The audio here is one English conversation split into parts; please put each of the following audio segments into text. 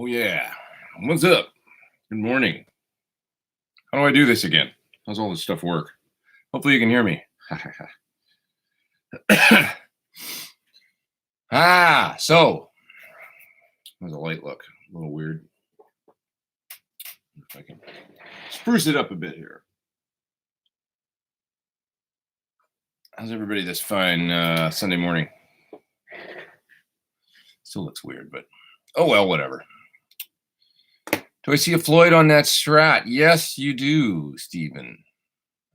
Oh yeah. What's up? Good morning. How do I do this again? How's all this stuff work? Hopefully you can hear me. So how's the light look? A little weird. If I can spruce it up a bit here. How's everybody this fine Sunday morning? Still looks weird, but oh well, whatever. Do I see a Floyd on that Strat? Yes, you do, Stephen.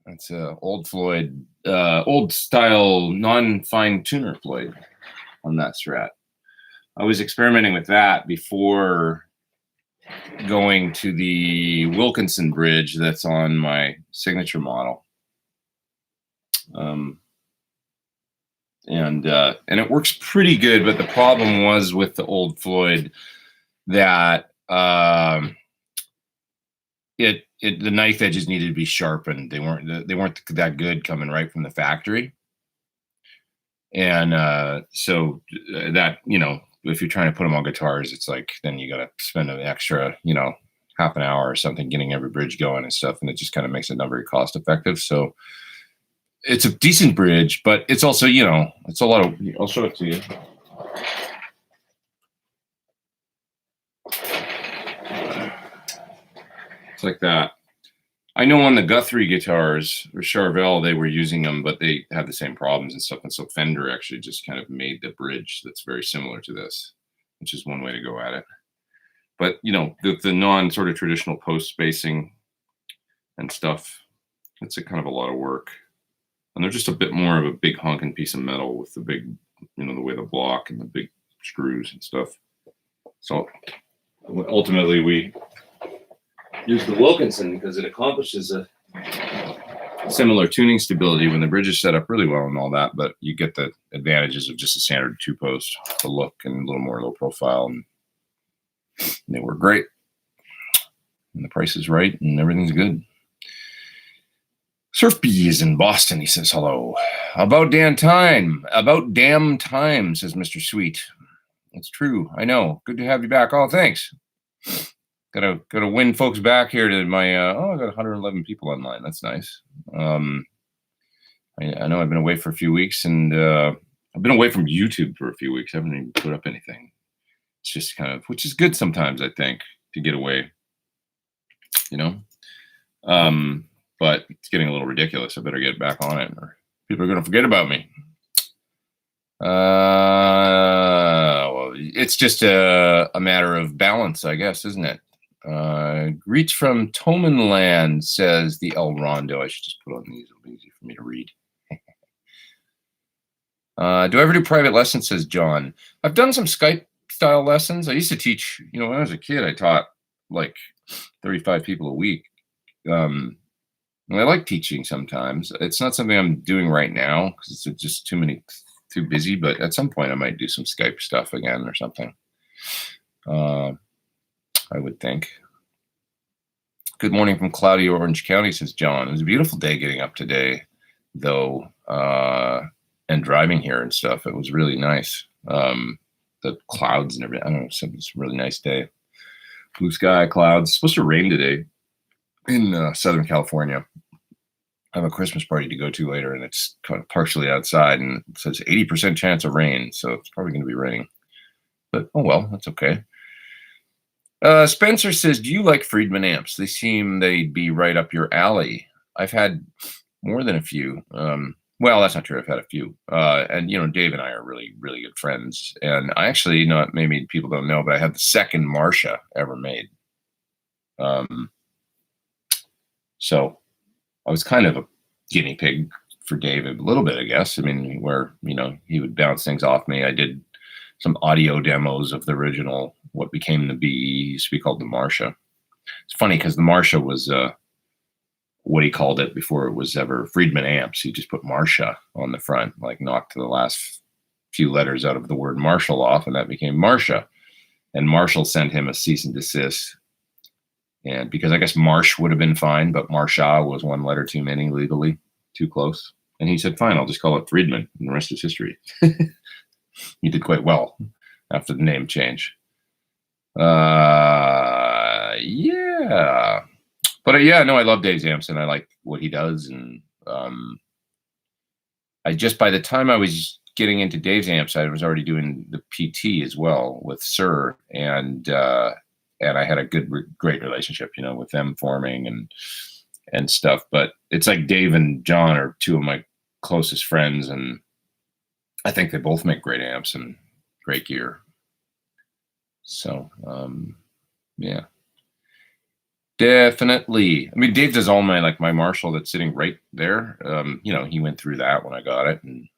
That's a old Floyd, old style non-fine tuner Floyd on that Strat. I was experimenting with that before going to the Wilkinson bridge that's on my signature model. And it works pretty good, but the problem was with the old Floyd that the knife edges needed to be sharpened. They weren't that good coming right from the factory. And so that, if you're trying to put them on guitars, it's like then you got to spend an extra, half an hour or something getting every bridge going and stuff, and it just kind of makes it not very cost effective. So it's a decent bridge, but it's also, it's a lot of. I'll show it to you. It's like that. I know on the Guthrie guitars or Charvel, they were using them, but they have the same problems and stuff. And so Fender actually just kind of made the bridge that's very similar to this, which is one way to go at it. But, the non sort of traditional post spacing and stuff, it's a kind of a lot of work. And they're just a bit more of a big honking piece of metal with the big, the way the block and the big screws and stuff. So ultimately we use the Wilkinson because it accomplishes a similar tuning stability when the bridge is set up really well and all that, but you get the advantages of just a standard two-post, the look and a little more low profile, and they work great. And the price is right and everything's good. Surfbee is in Boston. He says hello. About damn time, says Mr. Sweet. It's true. I know. Good to have you back. Oh, thanks. Gotta win folks back here to my. I got 111 people online. That's nice. I know I've been away for a few weeks, and I've been away from YouTube for a few weeks. I haven't even put up anything. It's just kind of, which is good sometimes, I think, to get away. But it's getting a little ridiculous. I better get back on it, or people are going to forget about me. Well, it's just a matter of balance, I guess, isn't it? Reach from Tomanland says the El Rondo. I should just put on these. It'll be easy for me to read. Do I ever do private lessons, says John. I've done some Skype style lessons. I used to teach, when I was a kid, I taught like 35 people a week. And I like teaching sometimes. It's not something I'm doing right now because it's just too busy, but at some point I might do some Skype stuff again or something. I would think. Good morning from cloudy Orange County, says John. It was a beautiful day getting up today, though, and driving here and stuff. It was really nice. The clouds and everything. I don't know. It's a really nice day. Blue sky, clouds. It's supposed to rain today in Southern California. I have a Christmas party to go to later, and it's kind of partially outside, and it says 80% chance of rain, so it's probably going to be raining. But, oh well, that's okay. Spencer says, do you like Friedman amps? They seem they'd be right up your alley. I've had more than a few. Well, that's not true. I've had a few. And, Dave and I are really, really good friends. And I actually, maybe people don't know, but I had the second Marcia ever made. So I was kind of a guinea pig for Dave a little bit, I guess. I mean, where, he would bounce things off me. I did some audio demos of the original, what became the BE, used to be called the Marcia. It's funny because the Marcia was what he called it before it was ever Friedman amps. He just put Marcia on the front, like knocked the last few letters out of the word Marshall off, and that became Marcia. And Marshall sent him a cease and desist. And because I guess Marsh would have been fine, but Marsha was one letter too many legally, too close. And he said, fine, I'll just call it Friedman, and the rest is history. He did quite well after the name change. Yeah. But yeah, no, I love Dave's amps and I like what he does. And I just, by the time I was getting into Dave's amps, I was already doing the PT as well with Sir, and I had a great relationship, you know, with them forming and stuff. But it's like Dave and John are two of my closest friends, and I think they both make great amps and great gear. So yeah. Definitely. I mean, Dave does all my Marshall that's sitting right there. You know, he went through that when I got it and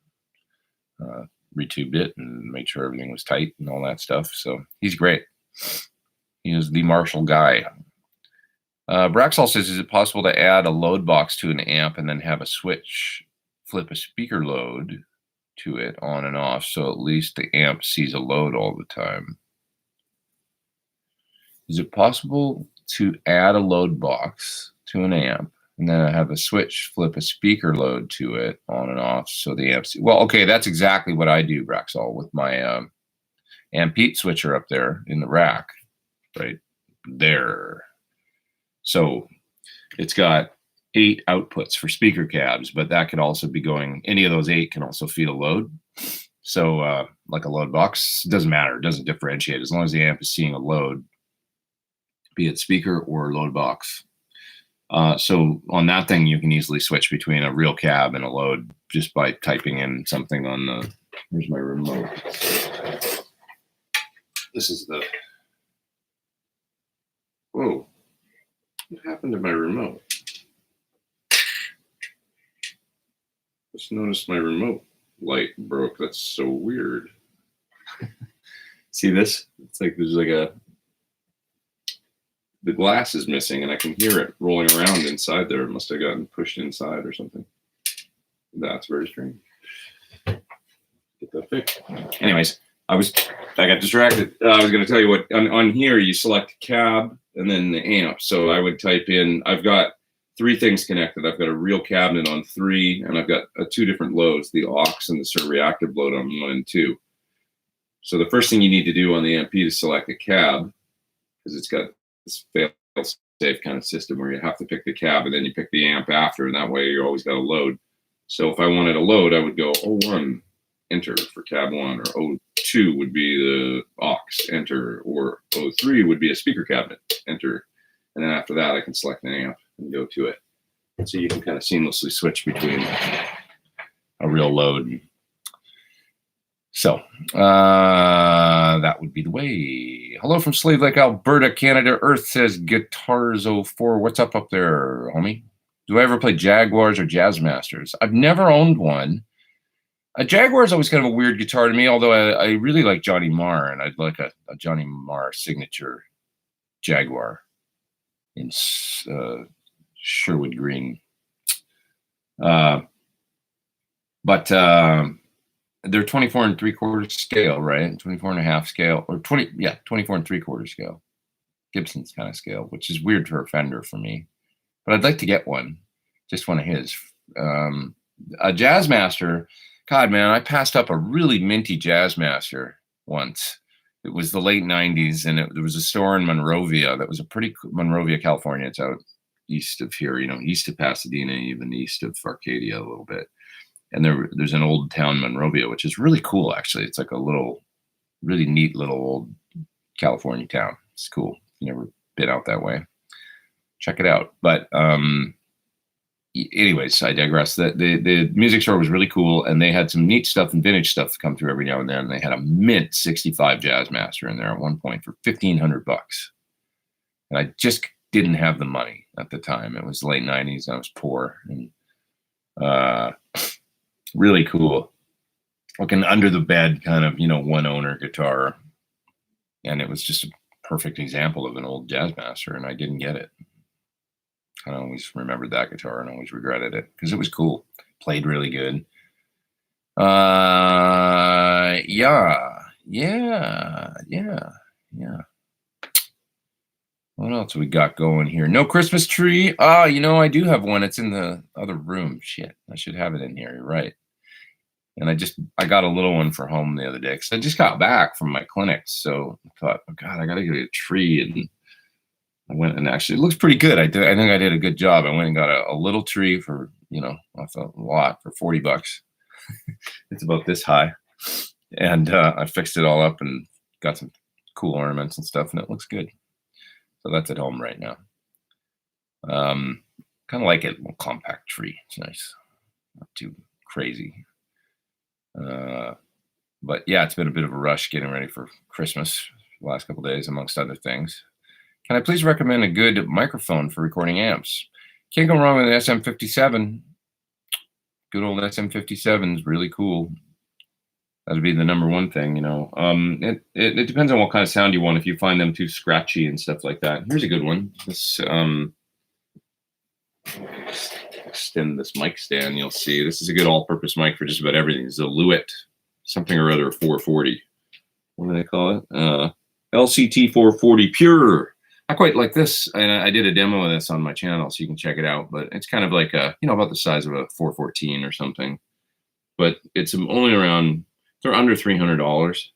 retubed it and made sure everything was tight and all that stuff. So he's great. He is the Marshall guy. Braxall says, is it possible to add a load box to an amp and then have a switch flip a speaker load to it on and off so at least the amp sees a load all the time? Is it possible to add a load box to an amp and then I have a switch flip a speaker load to it on and off so the amp well, okay, that's exactly what I do, Braxall, with my Ampete switcher up there in the rack right there. So it's got 8 outputs for speaker cabs, but that could also be going, any of those 8 can also feed a load. So like a load box, doesn't matter, it doesn't differentiate as long as the amp is seeing a load, be it speaker or load box. So on that thing, you can easily switch between a real cab and a load just by typing in something on the, here's my remote. This is the, whoa, what happened to my remote? Just noticed my remote light broke. That's so weird. See this? It's like there's like the glass is missing and I can hear it rolling around inside there. It must have gotten pushed inside or something. That's very strange. Get that fixed. Anyways, I got distracted. I was going to tell you what, on here you select cab and then the amp. So I would type in, I've got 3 things connected. I've got a real cabinet on 3 and I've got 2 different loads, the aux and the sort of reactive load on 1 and 2. So the first thing you need to do on the MP is select a cab because it's got this fail-safe kind of system where you have to pick the cab and then you pick the amp after, and that way you always got a load. So if I wanted a load, I would go 01, enter for cab 1, or 02 would be the aux, enter, or 03 would be a speaker cabinet, enter. And then after that, I can select an amp and go to it. So you can kind of seamlessly switch between a real load. So that would be the way. Hello from Slave Lake, Alberta, Canada. Earth says Guitars 04. What's up there, homie? Do I ever play Jaguars or Jazzmasters? I've never owned one. A Jaguar is always kind of a weird guitar to me, although I really like Johnny Marr, and I'd like a Johnny Marr signature Jaguar in Sherwood Green. But they're 24 3/4 scale, right? 24 1/2 scale, or 24 3/4 scale. Gibson's kind of scale, which is weird for a Fender for me. But I'd like to get one, just one of his. A Jazzmaster, God, man, I passed up a really minty Jazzmaster once. It was the late 90s, and there was a store in Monrovia that was a pretty Monrovia, California. It's out east of here, you know, east of Pasadena, even east of Arcadia a little bit. And there's an old town, Monrovia, which is really cool, actually. It's like a little, really neat little old California town. It's cool. You never been out that way. Check it out. But anyways, I digress. The music store was really cool, and they had some neat stuff and vintage stuff to come through every now and then. And they had a mint 65 Jazzmaster in there at one point for $1,500. And I just didn't have the money at the time. It was the late 90s. I was poor. And really cool. Like an under the bed kind of, you know, one owner guitar. And it was just a perfect example of an old Jazzmaster, and I didn't get it. I always remembered that guitar and always regretted it because it was cool. Played really good. Yeah. What else we got going here? No Christmas tree. You know, I do have one. It's in the other room. Shit, I should have it in here. You're right. And I got a little one for home the other day because I just got back from my clinics. So I thought, oh God, I got to get a tree. And I went and actually it looks pretty good. I think I did a good job. I went and got a little tree for, I thought a lot for $40. It's about this high. And I fixed it all up and got some cool ornaments and stuff, and it looks good. So that's at home right now. Kind of like it, a little compact tree. It's nice, not too crazy. But yeah, it's been a bit of a rush getting ready for Christmas the last couple of days, amongst other things. Can I please recommend a good microphone for recording amps? Can't go wrong with an SM57. Good old SM57 is really cool. That'd be the number one thing, It depends on what kind of sound you want. If you find them too scratchy and stuff like that. Here's a good one. This extend this mic stand. You'll see this is a good all-purpose mic for just about everything. It's a Lewitt something or other 440. What do they call it? LCT 440 Pure. I quite like this, and I did a demo of this on my channel, so you can check it out. But it's kind of like about the size of a 414 or something. But it's only around. They're under $300,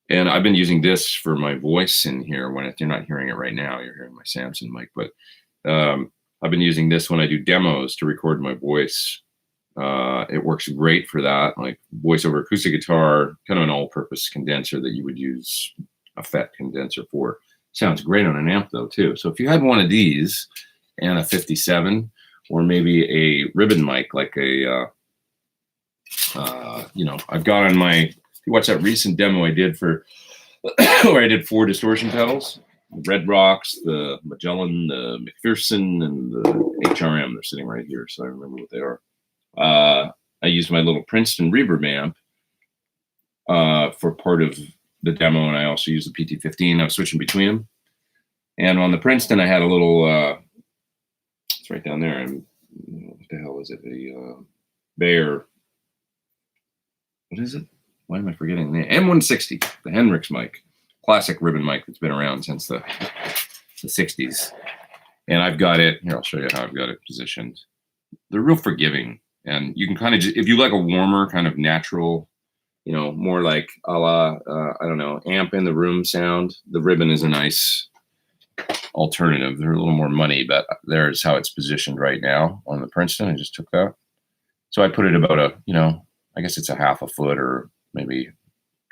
and I've been using this for my voice in here. If you're not hearing it right now, you're hearing my Samson mic. But I've been using this when I do demos to record my voice. It works great for that, like voice over acoustic guitar, kind of an all-purpose condenser that you would use a FET condenser for. Sounds great on an amp though too. So if you had one of these and a 57, or maybe a ribbon mic like a I've got on my, if you watch that recent demo I did for where I did 4 distortion pedals, the Red Rocks, the Magellan, the McPherson, and the HRM. They're sitting right here, so I remember what they are. I used my little Princeton reverb amp for part of the demo, and I also used the PT15. I was switching between them. And on the Princeton, I had a little, it's right down there, and what the hell is it? A Bayer. What is it? Why am I forgetting the name? M160, the Hendrix mic, classic ribbon mic that's been around since the 60s. And I've got it, here, I'll show you how I've got it positioned. They're real forgiving. And you can kind of, if you like a warmer, kind of natural, more like a la, I don't know, amp in the room sound, the ribbon is a nice alternative. They're a little more money, but there's how it's positioned right now on the Princeton. I just took that. So I put it about I guess it's a half a foot or maybe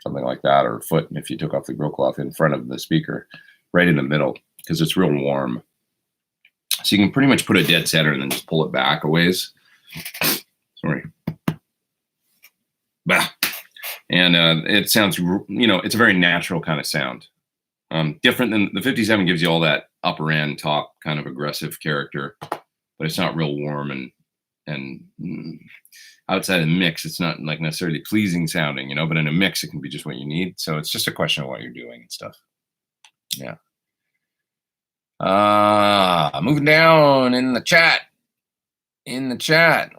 something like that, or a foot if you took off the grill cloth in front of the speaker, right in the middle, because it's real warm. So you can pretty much put a dead center and then just pull it back a ways. Sorry. Bah. And it sounds, it's a very natural kind of sound. Different than the 57 gives you all that upper end, top kind of aggressive character, but it's not real warm and outside of the mix, it's not like necessarily pleasing sounding, but in a mix, it can be just what you need. So it's just a question of what you're doing and stuff. Yeah. Moving down in the chat.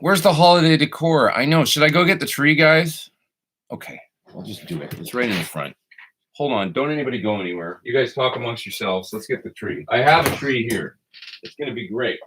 Where's the holiday decor? I know. Should I go get the tree, guys? Okay, I'll just do it. It's right in the front. Hold on. Don't anybody go anywhere. You guys talk amongst yourselves. Let's get the tree. I have a tree here. It's going to be great.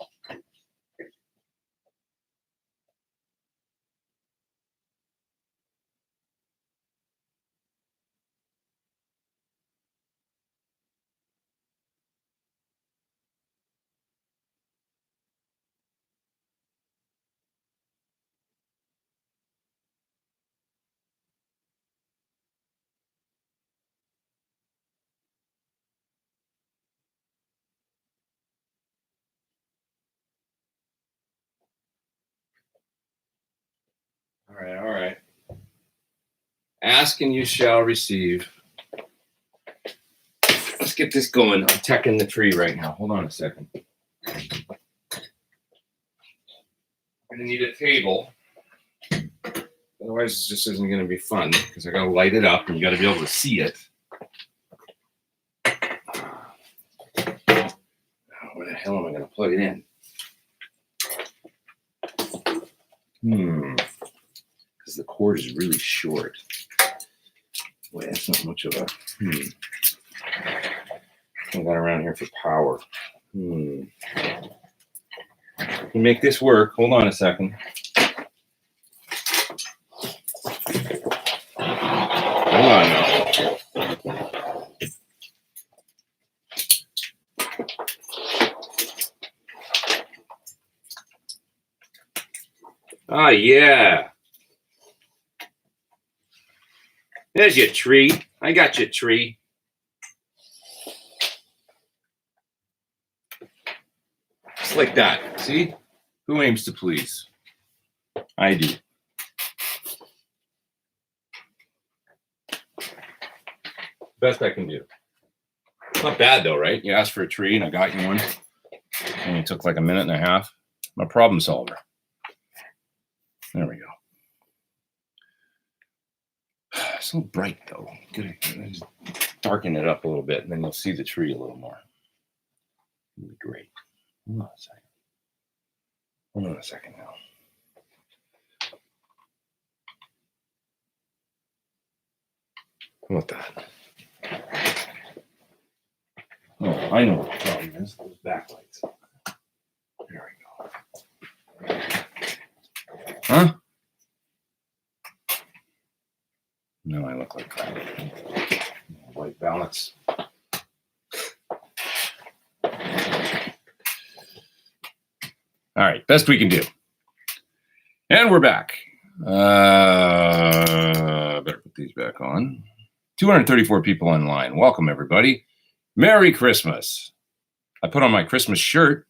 All right. Ask and you shall receive. Let's get this going. I'm teching the tree right now. Hold on a second. I'm going to need a table. Otherwise, this just isn't going to be fun because I got to light it up and you got to be able to see it. Where the hell am I going to plug it in? Because the cord is really short. Boy, that's not much of a. I got around here for power. Can make this work. Hold on a second. Hold on now. Oh, yeah. There's your tree. I got your tree. Just like that. See? Who aims to please? I do. Best I can do. Not bad though, right? You asked for a tree and I got you one. And it took like a minute and a half. I'm a problem solver. There we go. It's a little bright though. Good. Just darken it up a little bit and then you'll see the tree a little more. It'll be great. Hold on a second. Hold on a second now. How about that? Oh, I know what the problem is. Those backlights. There we go. Huh? No, I look like crap. White balance. All right, best we can do. And we're back. Better put these back on. 234 people online. Welcome, everybody. Merry Christmas. I put on my Christmas shirt.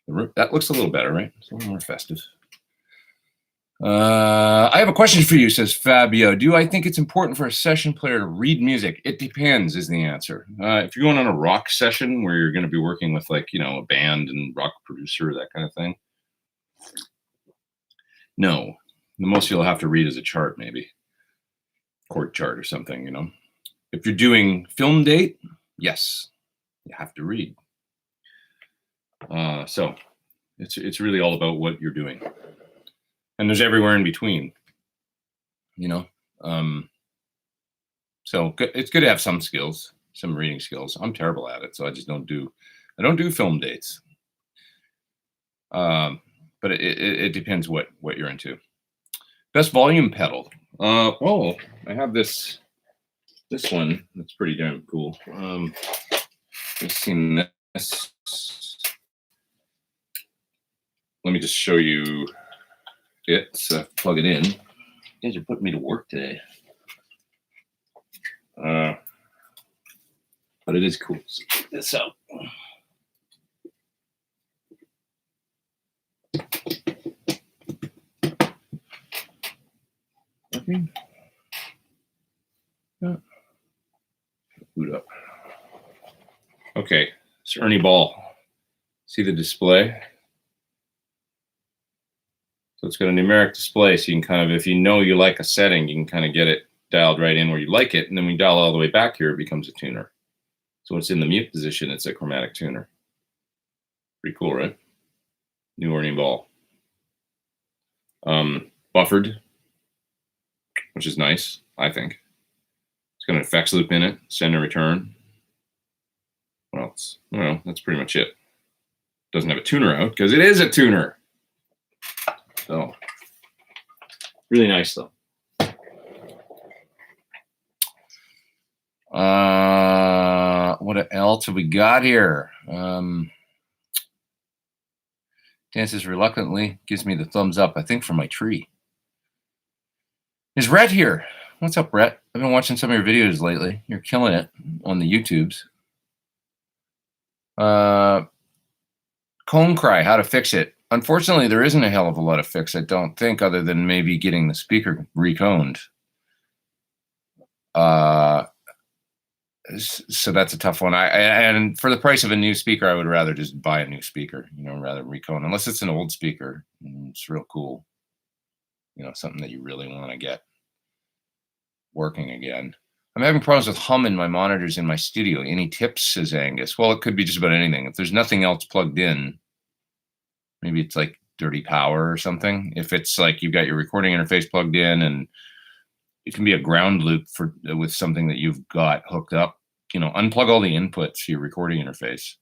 That looks a little better, right? It's a little more festive. I have a question for you, says Fabio. Do I think it's important for a session player to read music? It depends, is the answer. If you're going on a rock session where you're going to be working with, like, you know, a band and rock producer, that kind of thing. No. The most you'll have to read is a chart, maybe. Chord chart or something, you know. If you're doing film date, yes, you have to read. So it's really all about what you're doing. And there's everywhere in between, you know. So it's good to have some skills, some reading skills. I'm terrible at it, so I just don't do film dates. But it depends what you're into. Best volume pedal. Oh, I have this one that's pretty damn cool. I've seen this. Let me just show you it. So plug it in. You guys are putting me to work today. But it is cool. So check this out. Working? Yeah. Boot up. Okay, it's Ernie Ball. See the display? So it's got a numeric display, so you can kind of, if you know you like a setting, you can kind of get it dialed right in where you like it, and then when you dial all the way back here, it becomes a tuner. So when it's in the mute position, it's a chromatic tuner. Pretty cool, right? New Ernie Ball. Buffered, which is nice, I think. It's got an effects loop in it, send and return. What else? Well, that's pretty much it. Doesn't have a tuner out because it is a tuner. So, really nice though. What else have we got here? Dances reluctantly, gives me the thumbs up, I think, for my tree. Is Rhett here? What's up, Rhett? I've been watching some of your videos lately. You're killing it on the YouTubes. Cone cry, how to fix it. Unfortunately, there isn't a hell of a lot of fix, I don't think, other than maybe getting the speaker reconed. So that's a tough one. And for the price of a new speaker, I would rather just buy a new speaker, you know, rather than recone, unless it's an old speaker. It's real cool. You know, something that you really want to get working again. I'm having problems with hum in my monitors in my studio. Any tips, says Angus? Well, it could be just about anything. If there's nothing else plugged in, maybe it's like dirty power or something. If it's like you've got your recording interface plugged in, and it can be a ground loop with something that you've got hooked up, you know, unplug all the inputs to your recording interface.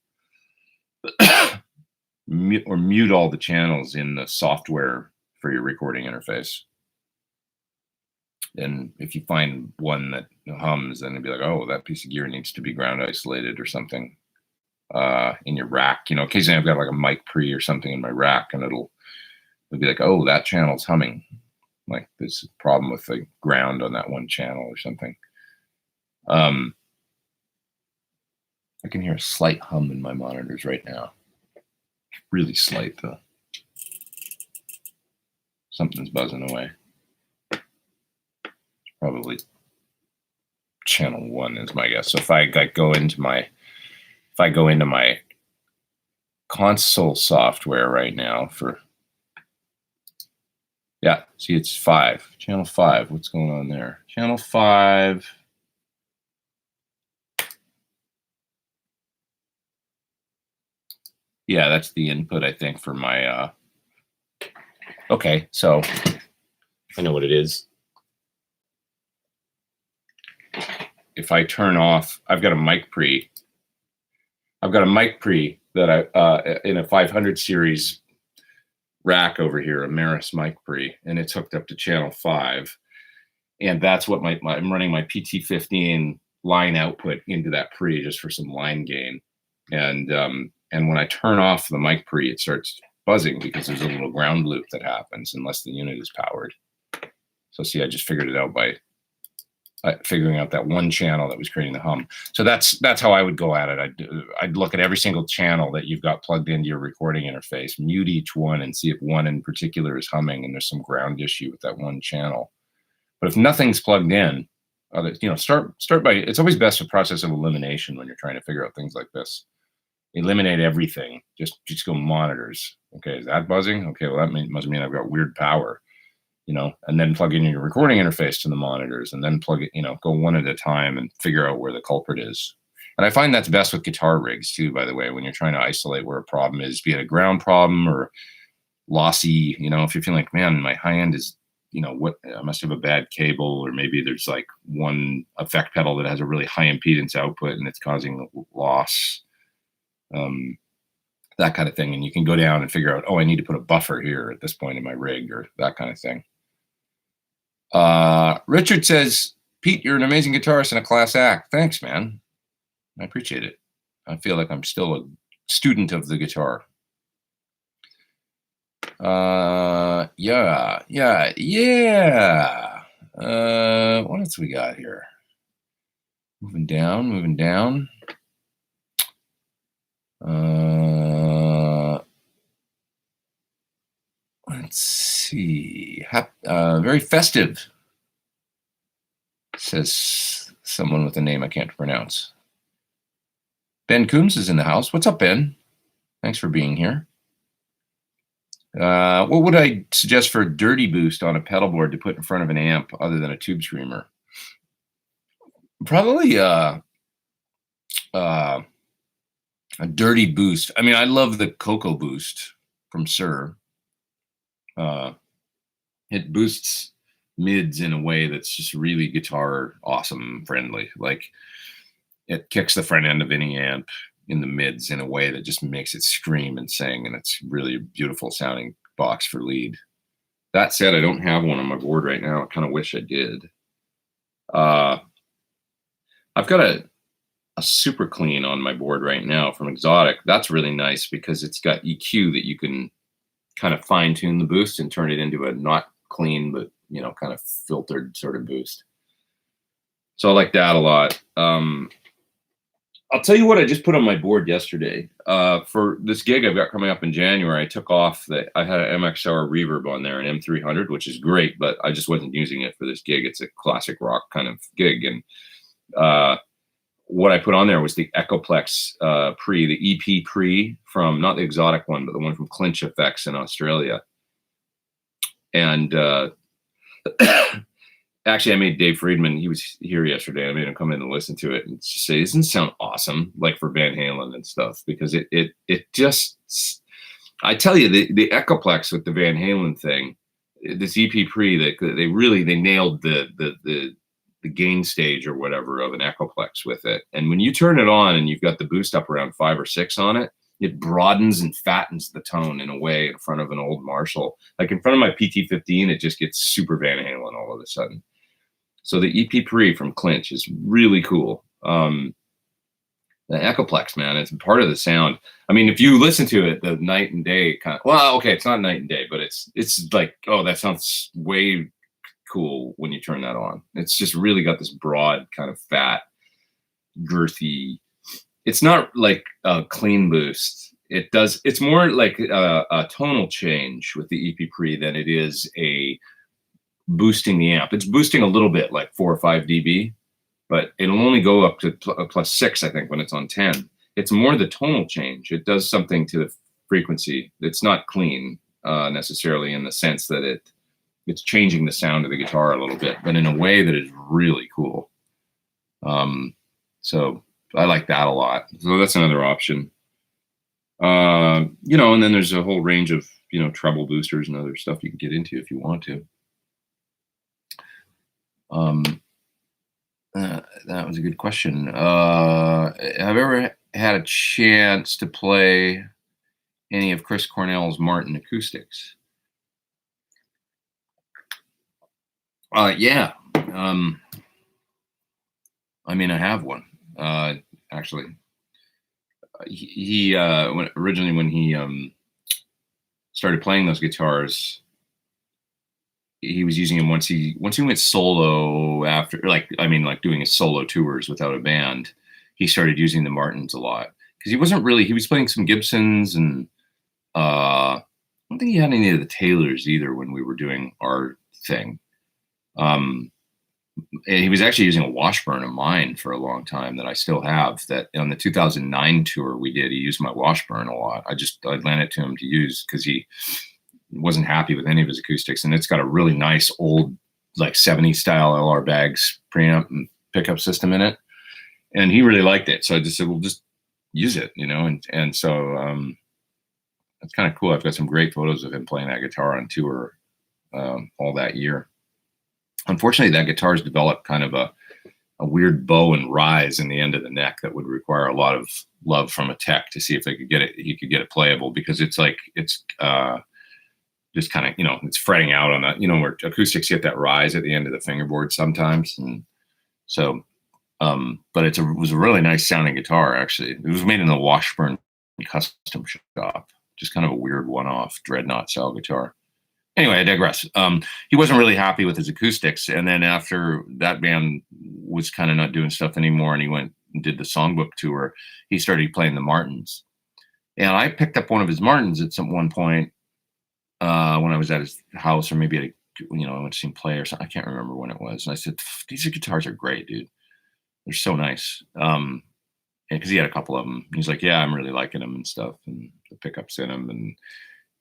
Or mute all the channels in the software for your recording interface. And if you find one that hums, then it'd be like, oh, that piece of gear needs to be ground isolated or something in your rack. You know, occasionally I've got like a mic pre or something in my rack, and it'll be like, oh, that channel's humming. Like there's a problem with the ground on that one channel or something. I can hear a slight hum in my monitors right now. Really slight though. Something's buzzing away. Probably channel 1 is my guess. So if I go into my console software right now for, yeah, see it's 5, channel 5. What's going on there? Channel 5. Yeah, that's the input, I think, for my, okay, so I know what it is. If I turn off, I've got a mic pre that I, in a 500 series rack over here, a Maris mic pre, and it's hooked up to channel 5. And that's what I'm running my PT15 line output into that pre just for some line gain. And when I turn off the mic pre, it starts buzzing because there's a little ground loop that happens unless the unit is powered. So see, I just figured it out by figuring out that one channel that was creating the hum. So that's how I would go at it. I'd look at every single channel that you've got plugged into your recording interface, mute each one, and see if one in particular is humming and there's some ground issue with that one channel. But if nothing's plugged in, start by, it's always best a process of elimination when you're trying to figure out things like this. Eliminate everything. Just go monitors. Okay, is that buzzing? Okay, well that must mean I've got weird power. And then plug in your recording interface to the monitors, and then plug it, go one at a time and figure out where the culprit is. And I find that's best with guitar rigs too, by the way, when you're trying to isolate where a problem is, be it a ground problem or lossy, if you're feeling like, man, my high end is, I must have a bad cable, or maybe there's like one effect pedal that has a really high impedance output and it's causing loss, that kind of thing. And you can go down and figure out, oh, I need to put a buffer here at this point in my rig, or that kind of thing. Richard says, Pete, you're an amazing guitarist and a class act. Thanks, man. I appreciate it. I feel like I'm still a student of the guitar. Yeah. What else we got here? Moving down. Let's see. Very festive, says someone with a name I can't pronounce. Ben Coombs is in the house. What's up, Ben? Thanks for being here. What would I suggest for a dirty boost on a pedal board to put in front of an amp other than a tube screamer? Probably a dirty boost. I mean, I love the Coco Boost from Sir. It boosts mids in a way that's just really guitar awesome friendly. Like it kicks the front end of any amp in the mids in a way that just makes it scream and sing, and it's really a beautiful sounding box for lead. That said, I don't have one on my board right now. I kind of wish I did. I've got a super clean on my board right now from Exotic. That's really nice because it's got EQ that you can kind of fine tune the boost and turn it into a not clean, but kind of filtered sort of boost. So I like that a lot. I'll tell you what I just put on my board yesterday. For this gig I've got coming up in January, I took off I had an MXR reverb on there, an M300, which is great, but I just wasn't using it for this gig. It's a classic rock kind of gig. And what I put on there was the Echoplex pre, the EP pre from, not the Exotic one, but the one from Clinch Effects in Australia. And actually, I made Dave Friedman, he was here yesterday. I made him come in and listen to it and just say, doesn't it sound awesome, like for Van Halen and stuff? Because it just, I tell you, the Echoplex with the Van Halen thing, this EP pre, they nailed the gain stage or whatever of an Echoplex with it. And when you turn it on and you've got the boost up around 5 or 6 on it, it broadens and fattens the tone in a way in front of an old Marshall. Like in front of my PT15, it just gets super Van Halen all of a sudden. So the EP Pre from Clinch is really cool. The Echoplex, man, it's part of the sound. I mean, if you listen to it, the night and day kind of, well, okay, it's not night and day, but it's like, oh, that sounds way cool when you turn that on. It's just really got this broad kind of fat, girthy. It's not like a clean boost. It's more like a tonal change with the EP Pre than it is a boosting the amp. It's boosting a little bit, like 4 or 5 dB, but it'll only go up to +6, I think, when it's on 10. It's more the tonal change. It does something to the frequency. It's not clean necessarily in the sense that it's changing the sound of the guitar a little bit, but in a way that is really cool. So I like that a lot. So that's another option. You know, and then there's a whole range of, you know, treble boosters and other stuff you can get into if you want to. That was a good question. Have I ever had a chance to play any of Chris Cornell's Martin acoustics? Yeah. I mean, I have one, actually. He when he started playing those guitars, he was using them once he went solo after, like, I mean, like doing his solo tours without a band, he started using the Martins a lot because he was playing some Gibsons, and I don't think he had any of the Taylors either when we were doing our thing. And he was actually using a Washburn of mine for a long time that I still have. That on the 2009 tour we did, he used my Washburn a lot. I lent it to him to use because he wasn't happy with any of his acoustics, and it's got a really nice old, like 70s style LR Baggs preamp and pickup system in it, and he really liked it. So I just said, well, just use it, you know. And so it's kind of cool. I've got some great photos of him playing that guitar on tour all that year. Unfortunately, that guitar's developed kind of a weird bow and rise in the end of the neck that would require a lot of love from a tech to see if he could get it playable, because it's like it's just kind of, you know, it's fretting out on that, you know, where acoustics get that rise at the end of the fingerboard sometimes. And so, but it was a really nice sounding guitar, actually. It was made in the Washburn custom shop, just kind of a weird one-off dreadnought style guitar. Anyway, I digress. He wasn't really happy with his acoustics. And then after that band was kind of not doing stuff anymore, and he went and did the songbook tour, he started playing the Martins. And I picked up one of his Martins at one point when I was at his house, or maybe at I went to see him play or something. I can't remember when it was. And I said, these guitars are great, dude. They're so nice. Because he had a couple of them. He's like, yeah, I'm really liking them and stuff, and the pickups in them.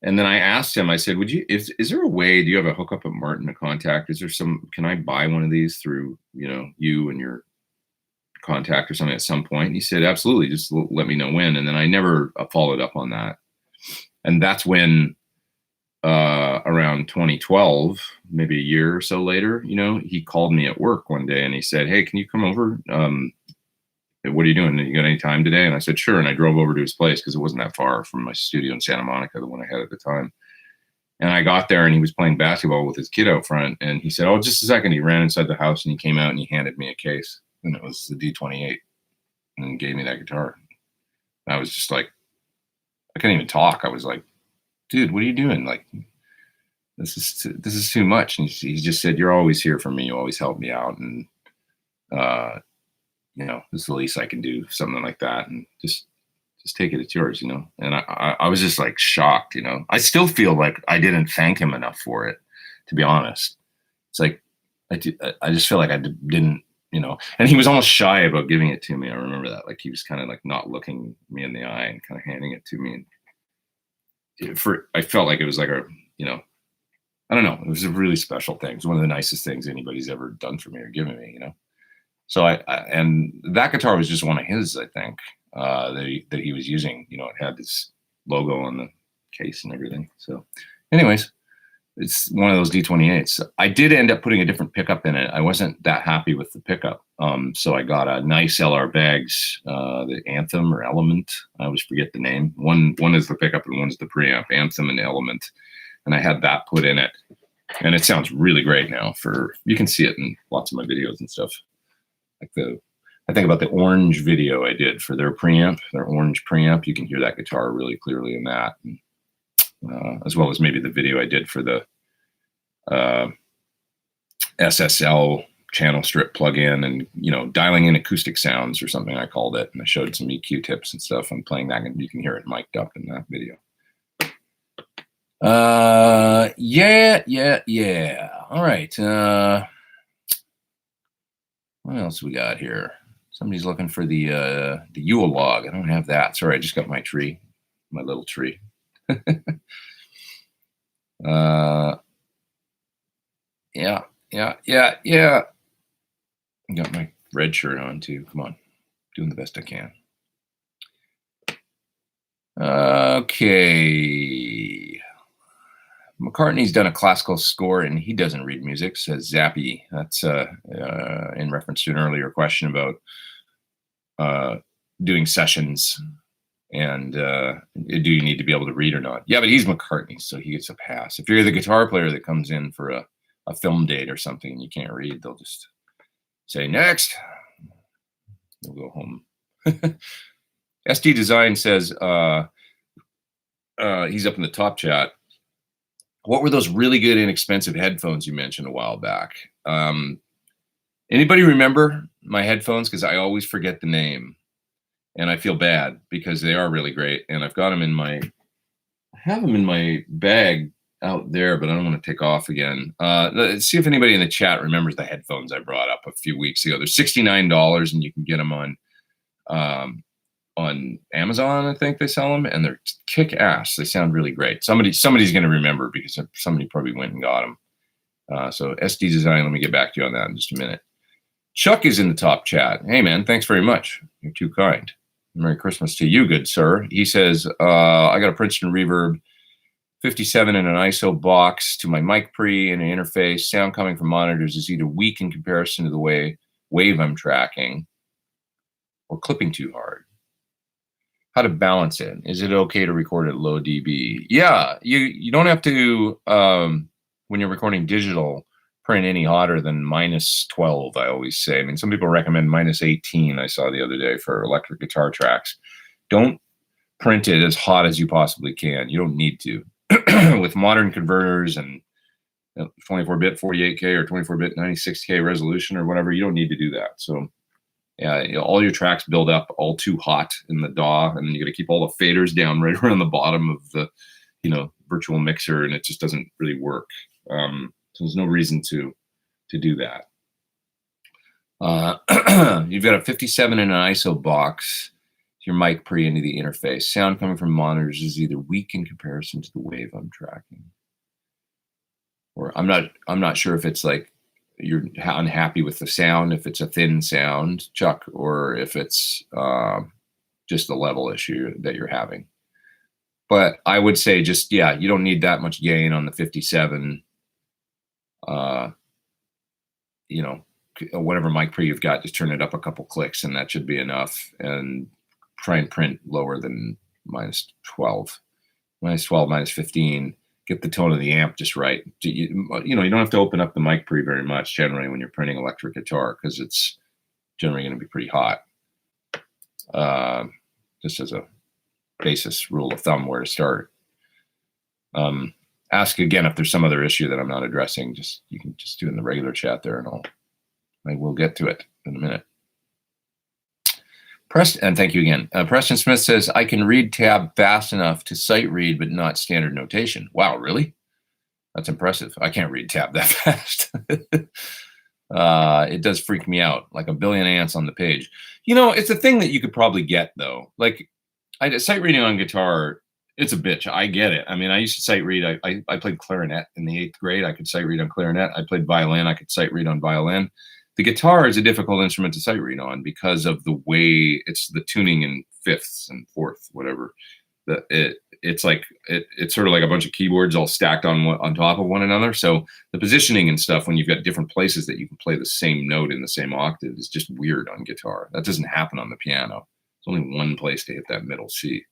And then I asked him, I said, is there a way, do you have a hookup at Martin, a contact? Can I buy one of these through, you and your contact or something at some point? And he said, absolutely, just let me know when. And then I never followed up on that. And that's when, around 2012, maybe a year or so later, he called me at work one day and he said, hey, can you come over? What are you doing? You got any time today? And I said, sure. And I drove over to his place because it wasn't that far from my studio in Santa Monica, the one I had at the time. And I got there and he was playing basketball with his kid out front. And he said, oh, just a second. He ran inside the house and he came out and he handed me a case. And it was the D28 and gave me that guitar. And I was just like, I couldn't even talk. I was like, dude, what are you doing? Like, this is too much. And he just said, you're always here for me. You always help me out. And, this is the least I can do, something like that. And just take it, it's yours, And I was just like shocked, I still feel like I didn't thank him enough for it, to be honest. It's like, I just feel like I didn't, and he was almost shy about giving it to me. I remember that. Like he was kind of like not looking me in the eye and kind of handing it to me. And I felt like it was like I don't know. It was a really special thing. It was one of the nicest things anybody's ever done for me or given me, So and that guitar was just one of his, I think, that he was using. It had this logo on the case and everything. So, anyways, it's one of those D28s. I did end up putting a different pickup in it. I wasn't that happy with the pickup, so I got a nice LR Baggs, the Anthem or Element. I always forget the name. One is the pickup and one's the preamp. Anthem and Element, and I had that put in it. And it sounds really great now. You can see it in lots of my videos and stuff. Like I think about the orange video I did for their preamp, their orange preamp. You can hear that guitar really clearly in that, and, as well as maybe the video I did for the SSL channel strip plugin, and dialing in acoustic sounds or something I called it, and I showed some EQ tips and stuff. I'm playing that, and you can hear it mic'd up in that video. Yeah. All right. What else we got here? Somebody's looking for the Yule log. I don't have that. Sorry, I just got my tree, my little tree. Yeah. I got my red shirt on too. Come on, doing the best I can. Okay. McCartney's done a classical score and he doesn't read music, says Zappy. That's in reference to an earlier question about doing sessions and do you need to be able to read or not? Yeah, but he's McCartney, so he gets a pass. If you're the guitar player that comes in for a film date or something and you can't read, they'll just say next. They'll go home. SD Design says he's up in the top chat. What were those really good inexpensive headphones you mentioned a while back? Anybody remember my headphones? Because I always forget the name, and I feel bad because they are really great. And I've got them I have them in my bag out there, but I don't want to take off again. Let's see if anybody in the chat remembers the headphones I brought up a few weeks ago. They're $69, and you can get them on Amazon, I think they sell them, and they're kick ass. They sound really great. Somebody's going to remember because somebody probably went and got them. So SD Design, let me get back to you on that in just a minute. Chuck is in the top chat. Hey man, thanks very much. You're too kind. Merry Christmas to you, good sir. He says, I got a Princeton Reverb 57 in an ISO box to my mic pre and an interface. Sound coming from monitors is either weak in comparison to the wave I'm tracking or clipping too hard. How to balance it. Is it okay to record at low dB? Yeah, you don't have to, when you're recording digital, print any hotter than -12, I always say. I mean, some people recommend -18, I saw the other day for electric guitar tracks. Don't print it as hot as you possibly can. You don't need to. With modern converters and 24-bit 48K or 24-bit 96K resolution or whatever, you don't need to do that. So yeah, all your tracks build up all too hot in the DAW, and you got to keep all the faders down right around the bottom of the, virtual mixer, and it just doesn't really work. So there's no reason to do that. You've got a 57 in an ISO box. Your mic pre into the interface. Sound coming from monitors is either weak in comparison to the wave I'm tracking, or I'm not sure if it's like you're unhappy with the sound, if it's a thin sound, Chuck, or if it's just the level issue that you're having. But I would say just, you don't need that much gain on the 57, whatever mic pre you've got, just turn it up a couple clicks and that should be enough. And try and print lower than -12, -15. Get the tone of the amp just right. You don't have to open up the mic pre very much generally when you're printing electric guitar because it's generally going to be pretty hot. Just as a basis rule of thumb where to start. Ask again if there's some other issue that I'm not addressing. You can just do it in the regular chat there, and I will get to it in a minute. And thank you again. Preston Smith says, I can read tab fast enough to sight read, but not standard notation. Wow, really? That's impressive. I can't read tab that fast. It does freak me out, like a billion ants on the page. It's a thing that you could probably get, though. Like, sight reading on guitar, it's a bitch. I get it. I mean, I used to sight read. I played clarinet in the 8th grade. I could sight read on clarinet. I played violin. I could sight read on violin. The guitar is a difficult instrument to sight read on because of the way it's the tuning in fifths and fourth, whatever. It's sort of like a bunch of keyboards all stacked on top of one another. So the positioning and stuff, when you've got different places that you can play the same note in the same octave, is just weird on guitar. That doesn't happen on the piano. There's only one place to hit that middle C.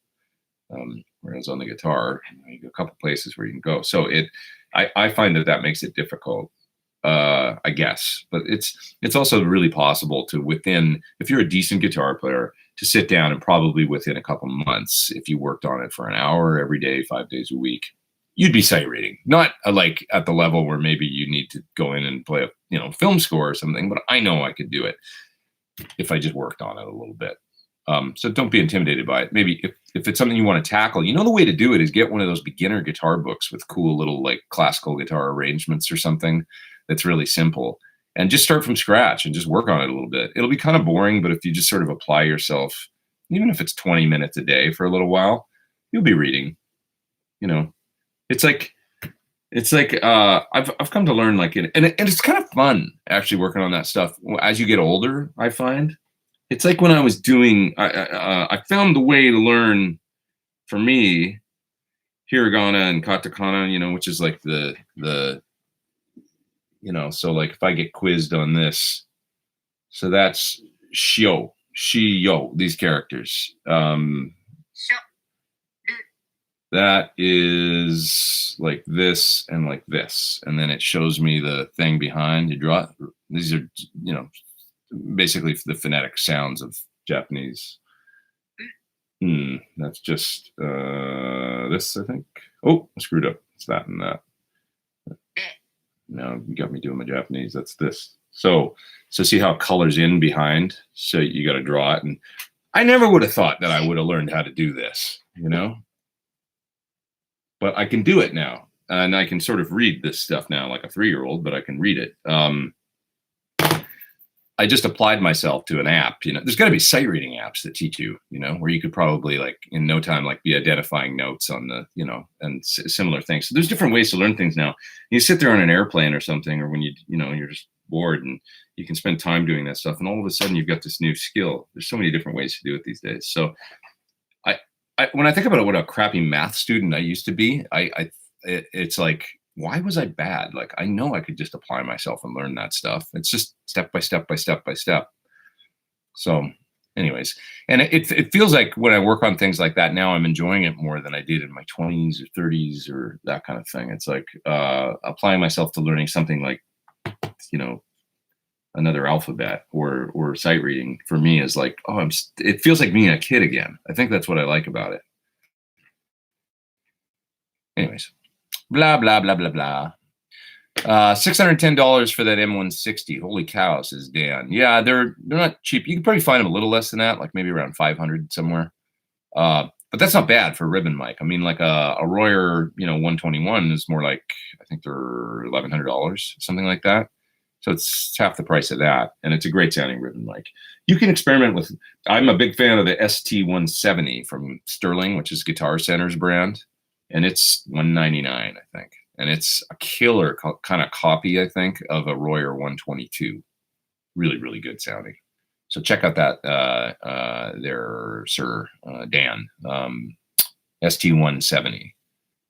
Whereas on the guitar, you got a couple places where you can go. So I find that makes it difficult, I guess. But it's also really possible to if you're a decent guitar player, to sit down and probably within a couple months, if you worked on it for an hour every day, 5 days a week, you'd be sight reading. Not like at the level where maybe you need to go in and play a film score or something, but I know I could do it if I just worked on it a little bit. So don't be intimidated by it. Maybe if it's something you want to tackle, the way to do it is get one of those beginner guitar books with cool little like classical guitar arrangements or something that's really simple, and just start from scratch and just work on it a little bit. It'll be kind of boring, but if you just sort of apply yourself, even if it's 20 minutes a day for a little while, you'll be reading. It's like I've come to learn and it's kind of fun actually working on that stuff as you get older. I find it's like when I was doing, I found the way to learn for me hiragana and katakana, which is like the so like if I get quizzed on this, so that's shio, these characters. That is like this and like this, and then it shows me the thing behind. You draw it. These are, basically the phonetic sounds of Japanese. That's just this, I think. Oh, I screwed up. It's that and that. Now you got me doing my Japanese. That's this. So see how it colors in behind? So you got to draw it. And I never would have thought that I would have learned how to do this, But I can do it now. And I can sort of read this stuff now like a 3-year-old, but I can read it. I just applied myself to an app. There's got to be sight reading apps that teach you, where you could probably in no time be identifying notes on the, and similar things. So there's different ways to learn things now. You sit there on an airplane or something, or when you're just bored, and you can spend time doing that stuff, and all of a sudden you've got this new skill. There's so many different ways to do it these days. So when I think about what a crappy math student I used to be, it's like, why was I bad? I know I could just apply myself and learn that stuff. It's just step by step by step by step. So anyways, and it feels like when I work on things like that now, I'm enjoying it more than I did in my 20s or 30s or that kind of thing. It's like applying myself to learning something like, another alphabet or sight reading for me is like, it feels like being a kid again. I think that's what I like about it. Anyways. Blah, blah, blah, blah, blah. $610 for that M160. Holy cow, says Dan. Yeah, they're not cheap. You can probably find them a little less than that, like maybe around 500 somewhere. But that's not bad for a ribbon mic. I mean, like a Royer, 121 is more like, I think they're $1,100, something like that. So it's half the price of that, and it's a great sounding ribbon mic. You can experiment with. I'm a big fan of the ST170 from Sterling, which is Guitar Center's brand. And it's $199, I think. And it's a killer kind of copy, I think, of a Royer 122. Really, really good sounding. So check out that there, Sir Dan. ST170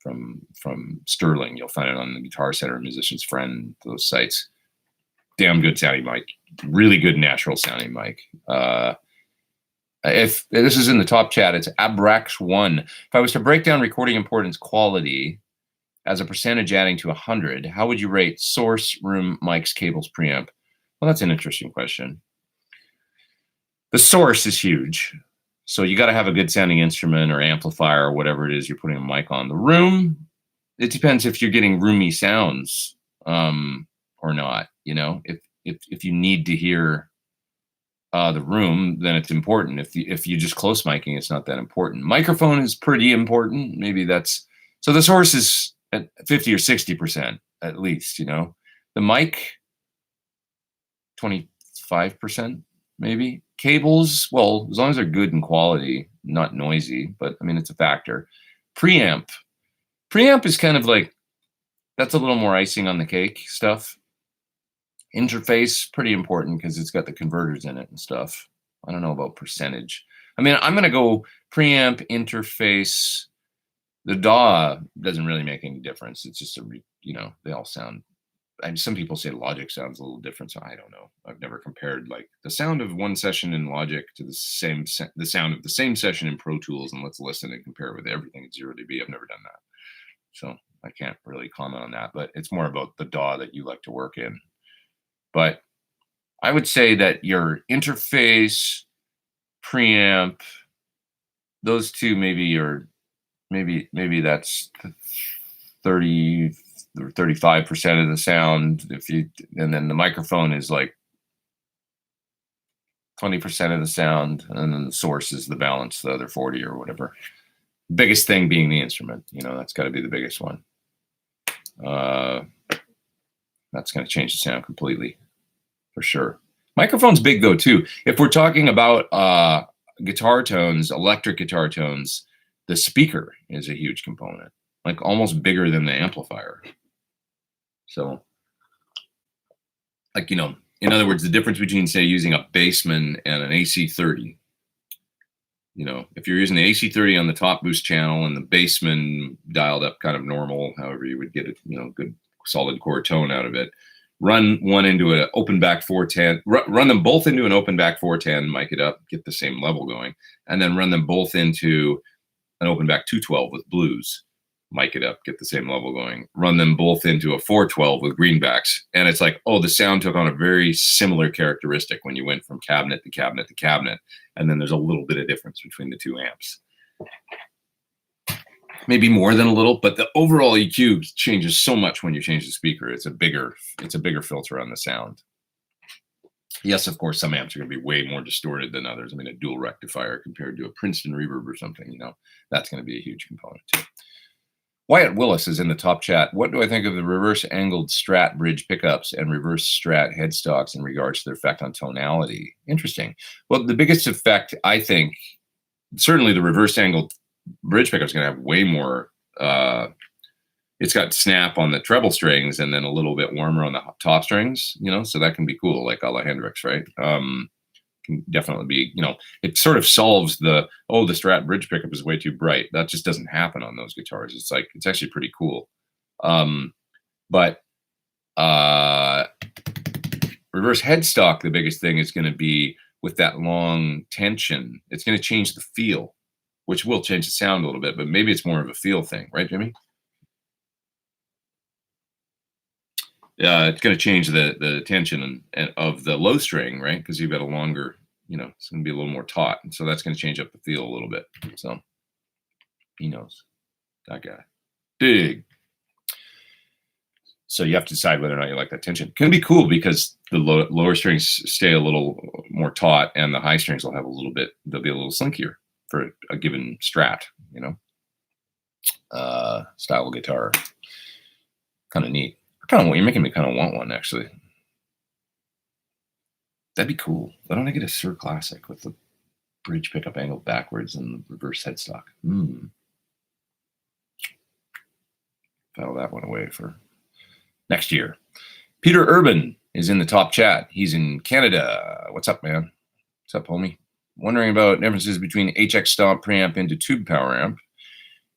from Sterling. You'll find it on the Guitar Center, Musician's Friend, those sites. Damn good sounding mic. Really good natural sounding mic. If this is in the top chat, it's Abrax1. If I was to break down recording importance quality as a percentage adding to 100, how would you rate source, room, mics, cables, preamp? Well, that's an interesting question. The source is huge. So you got to have a good sounding instrument or amplifier or whatever it is you're putting a mic on. The room, it depends if you're getting roomy sounds or not. If you need to hear the room, then it's important. If you just close miking, it's not that important. Microphone is pretty important. Maybe that's so. The source is at 50 or 60% at least. The mic 25% maybe. Cables, well, as long as they're good in quality, not noisy. But I mean, it's a factor. Preamp is kind of like that's a little more icing on the cake stuff. Interface, pretty important because it's got the converters in it and stuff. I don't know about percentage. I mean, I'm going to go preamp, interface. The DAW doesn't really make any difference. It's just they all sound. Some people say Logic sounds a little different, so I don't know. I've never compared like the sound of one session in Logic to the sound of the same session in Pro Tools, and let's listen and compare with everything at 0 dB. I've never done that, so I can't really comment on that, but it's more about the DAW that you like to work in. But I would say that your interface, preamp, those two maybe are maybe that's 30 or 35% of the sound. And then the microphone is like 20% of the sound, and then the source is the balance, the other 40 or whatever. Biggest thing being the instrument, that's got to be the biggest one. That's going to change the sound completely, for sure. Microphone's big though too. If we're talking about guitar tones, electric guitar tones, the speaker is a huge component, like almost bigger than the amplifier. So, like, in other words, the difference between, say, using a Bassman and an AC30. If you're using the AC30 on the top boost channel and the Bassman dialed up kind of normal, however you would get a good solid core tone out of it, run one into an open back 410, run them both into an open back 410, mic it up, get the same level going, and then run them both into an open back 212 with blues, mic it up, get the same level going, run them both into a 412 with greenbacks, and it's like, oh, the sound took on a very similar characteristic when you went from cabinet to cabinet to cabinet, and then there's a little bit of difference between the two amps. Maybe more than a little, but the overall EQ changes so much when you change the speaker. It's a bigger filter on the sound. Yes, of course, some amps are going to be way more distorted than others. I mean, a dual rectifier compared to a Princeton reverb or something, that's going to be a huge component too. Wyatt Willis is in the top chat. What do I think of the reverse angled Strat bridge pickups and reverse Strat headstocks in regards to their effect on tonality? Interesting. Well, the biggest effect, I think, certainly the reverse angled bridge pickup is going to have way more. It's got snap on the treble strings and then a little bit warmer on the top strings, so that can be cool, like a la Hendrix, right? Can definitely be, it sort of solves the Strat bridge pickup is way too bright. That just doesn't happen on those guitars. It's actually pretty cool. But reverse headstock, the biggest thing is going to be with that long tension. It's going to change the feel, which will change the sound a little bit, but maybe it's more of a feel thing, right, Jimmy? It's going to change the tension and of the low string, right? Because you've got a longer, it's going to be a little more taut, and so that's going to change up the feel a little bit. So he knows, that guy, big. So you have to decide whether or not you like that tension. It can be cool because the lower strings stay a little more taut, and the high strings will have they'll be a little slinkier for a given strat, style guitar. Kind of neat. You're making me kind of want one, actually. That'd be cool. Why don't I get a Sir Classic with the bridge pickup angled backwards and the reverse headstock? File that one away for next year. Peter Urban is in the top chat. He's in Canada. What's up, man? What's up, homie? Wondering about differences between HX Stomp preamp into tube power amp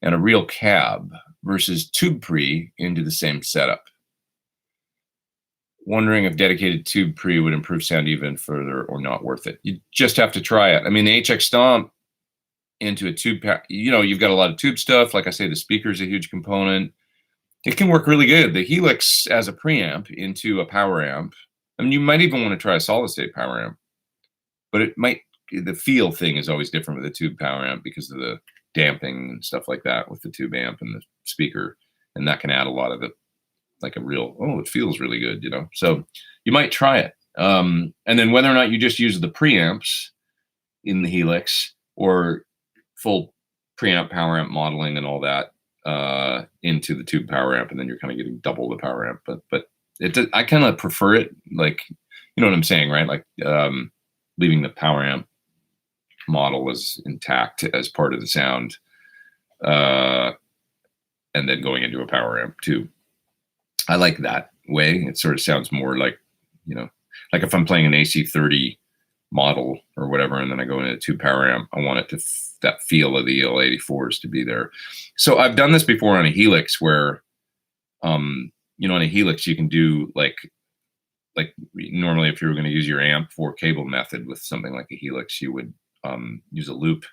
and a real cab versus tube pre into the same setup. Wondering if dedicated tube pre would improve sound even further or not worth it. You just have to try it. I mean, the HX Stomp into a tube, you've got a lot of tube stuff. Like I say, the speaker is a huge component. It can work really good. The Helix as a preamp into a power amp. I mean, you might even want to try a solid state power amp, but the feel thing is always different with a tube power amp because of the damping and stuff like that with the tube amp and the speaker. And that can add a lot of like a real, it feels really good, So you might try it. And then whether or not you just use the preamps in the Helix or full preamp power amp modeling and all that into the tube power amp, and then you're kind of getting double the power amp. But I kind of prefer it, like, you know what I'm saying, right? Like leaving the power amp model as intact as part of the sound, and then going into a power amp too. I like that way. It sort of sounds more like, like if I'm playing an AC30 model or whatever, and then I go into a tube power amp, I want it to that feel of the EL84s to be there. So I've done this before on a Helix where, on a Helix you can do like normally if you were going to use your amp for cable method with something like a Helix, you would use a loop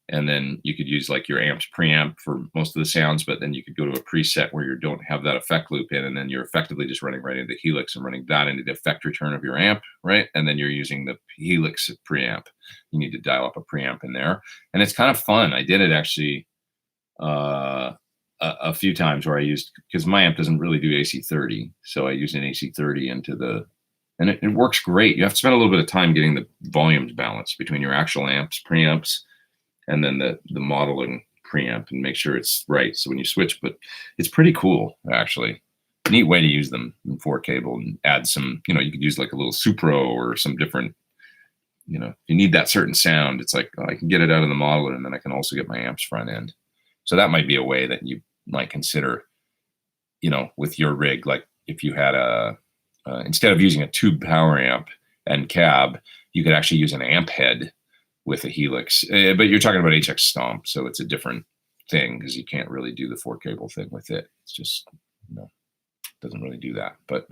And then you could use like your amp's preamp for most of the sounds, but then you could go to a preset where you don't have that effect loop in, and then you're effectively just running right into Helix and running that into the effect return of your amp, right? And then you're using the Helix preamp. You need to dial up a preamp in there, and it's kind of fun. I did it actually a few times where I used, because my amp doesn't really do AC30, so I use an AC30 into the, and it works great. You have to spend a little bit of time getting the volumes balanced between your actual amps, preamps, and then the modeling preamp, and make sure it's right. So when you switch, but it's pretty cool, actually. Neat way to use them in 4-cable and add some, you could use like a little Supro or some different, if you need that certain sound, it's like, oh, I can get it out of the modeler, and then I can also get my amps front end. So that might be a way that you might consider, with your rig, like if you had instead of using a tube power amp and cab, you could actually use an amp head with a Helix, but you're talking about HX Stomp, so it's a different thing because you can't really do the 4-cable thing with it. It's just, doesn't really do that. But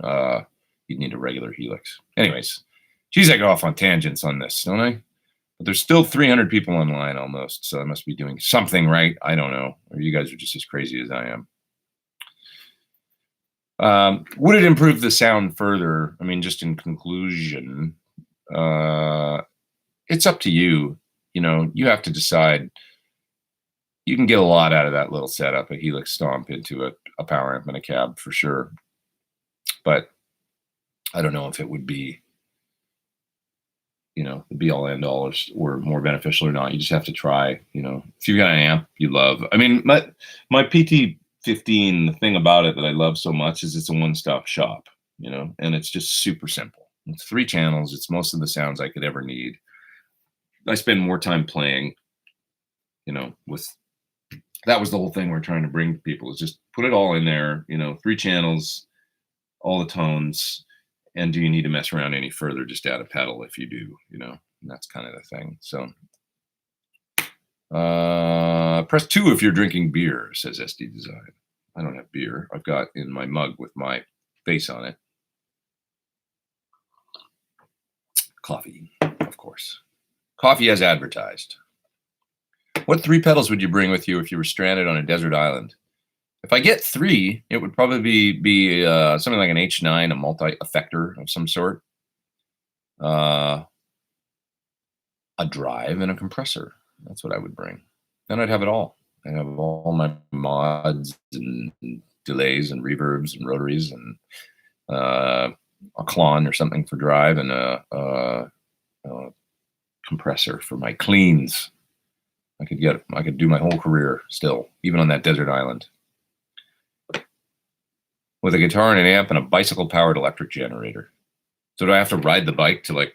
you'd need a regular Helix. Anyways, geez, I go off on tangents on this, don't I? But there's still 300 people online almost, so I must be doing something right. I don't know. Or you guys are just as crazy as I am. Would it improve the sound further? I mean, just in conclusion, it's up to you. You have to decide. You can get a lot out of that little setup, a Helix Stomp into a power amp and a cab for sure. But I don't know if it would be, the be all end all or more beneficial or not. You just have to try. If you've got an amp you love. I mean, my PT-15, the thing about it that I love so much is it's a one-stop shop, and it's just super simple. It's 3 channels. It's most of the sounds I could ever need. I spend more time playing, with, that was the whole thing we're trying to bring to people, is just put it all in there, 3 channels, all the tones. And do you need to mess around any further? Just add a pedal if you do, and that's kind of the thing. So press 2 if you're drinking beer, says SD Design. I don't have beer. I've got in my mug with my face on it. Coffee, of course. Coffee as advertised. What 3 pedals would you bring with you if you were stranded on a desert island? If I get 3, it would probably be something like an H9, a multi-effector of some sort, a drive, and a compressor. That's what I would bring. Then I'd have it all. I'd have all my mods and delays and reverbs and rotaries and a clon or something for drive, and a compressor for my cleans. I could do my whole career still, even on that desert island, with a guitar and an amp and a bicycle-powered electric generator. So do I have to ride the bike to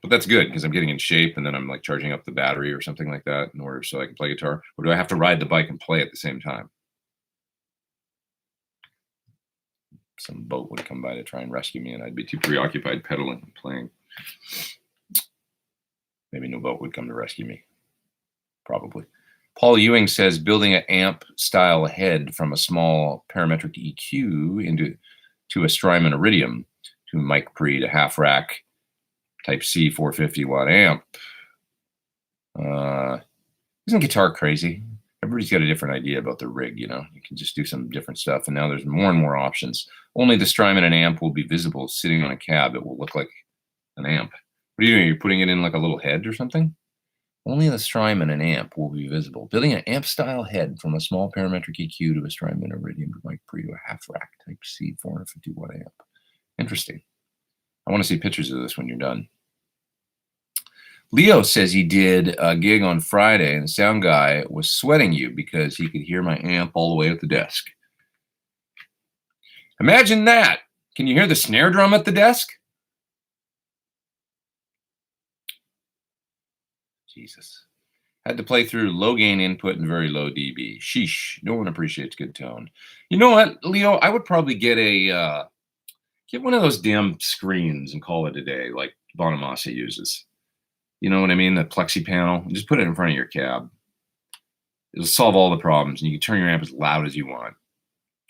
but that's good because I'm getting in shape, and then I'm like charging up the battery or something like that in order so I can play guitar? Or do I have to ride the bike and play at the same time? Some boat would come by to try and rescue me, and I'd be too preoccupied pedaling and playing. Maybe no boat would come to rescue me. Probably. Paul Ewing says building an amp-style head from a small parametric EQ to a Strymon Iridium to mic pre to half rack Type C 450 watt amp. Isn't guitar crazy? Everybody's got a different idea about the rig, You can just do some different stuff, and now there's more and more options. Only the Strymon and amp will be visible sitting on a cab. It will look like an amp. What are you doing? You're putting it in like a little head or something? Only the Strymon and amp will be visible. Building an amp-style head from a small parametric EQ to a Strymon Iridium mic pre to a half-rack Type C 450 watt amp. Interesting. I want to see pictures of this when you're done. Leo says he did a gig on Friday, and the sound guy was sweating you because he could hear my amp all the way at the desk. Imagine that. Can you hear the snare drum at the desk? Jesus. Had to play through low gain input and very low dB. Sheesh. No one appreciates good tone. You know what, Leo? I would probably get one of those damn screens and call it a day, like Bonamassa uses. You know what I mean? The plexi panel. Just put it in front of your cab. It'll solve all the problems, and you can turn your amp as loud as you want.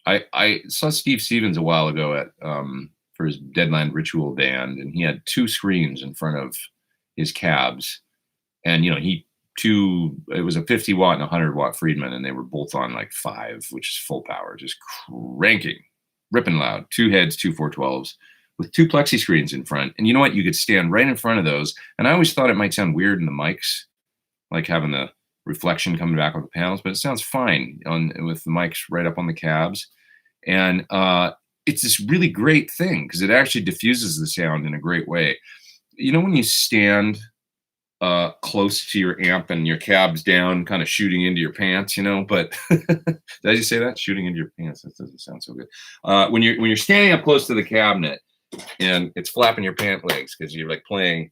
I saw Steve Stevens a while ago at for his Deadland Ritual band, and he had 2 screens in front of his cabs. And, he it was a 50 watt and a 100 watt Friedman, and they were both on like 5, which is full power, just cranking, ripping loud. 2 heads, 2 412s with 2 plexi screens in front. And you know what? You could stand right in front of those. And I always thought it might sound weird in the mics, like having the reflection coming back on the panels, but it sounds fine with the mics right up on the cabs. And it's this really great thing because it actually diffuses the sound in a great way. You know, when you stand close to your amp and your cab's down, kind of shooting into your pants, you know, but did I just say that? Shooting into your pants. That doesn't sound so good. When you're standing up close to the cabinet and it's flapping your pant legs because you're like playing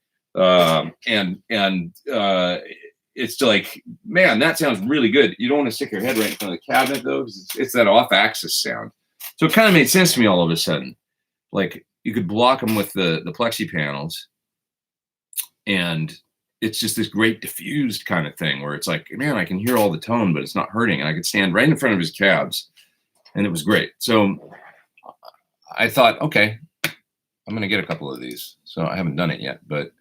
it's like, man, that sounds really good. You don't want to stick your head right in front of the cabinet though, because it's that off-axis sound. So it kind of made sense to me all of a sudden. Like you could block them with the plexi panels, and it's just this great diffused kind of thing where it's like, man, I can hear all the tone, but it's not hurting. And I could stand right in front of his cabs, and it was great. So I thought, okay, I'm going to get a couple of these. So I haven't done it yet, but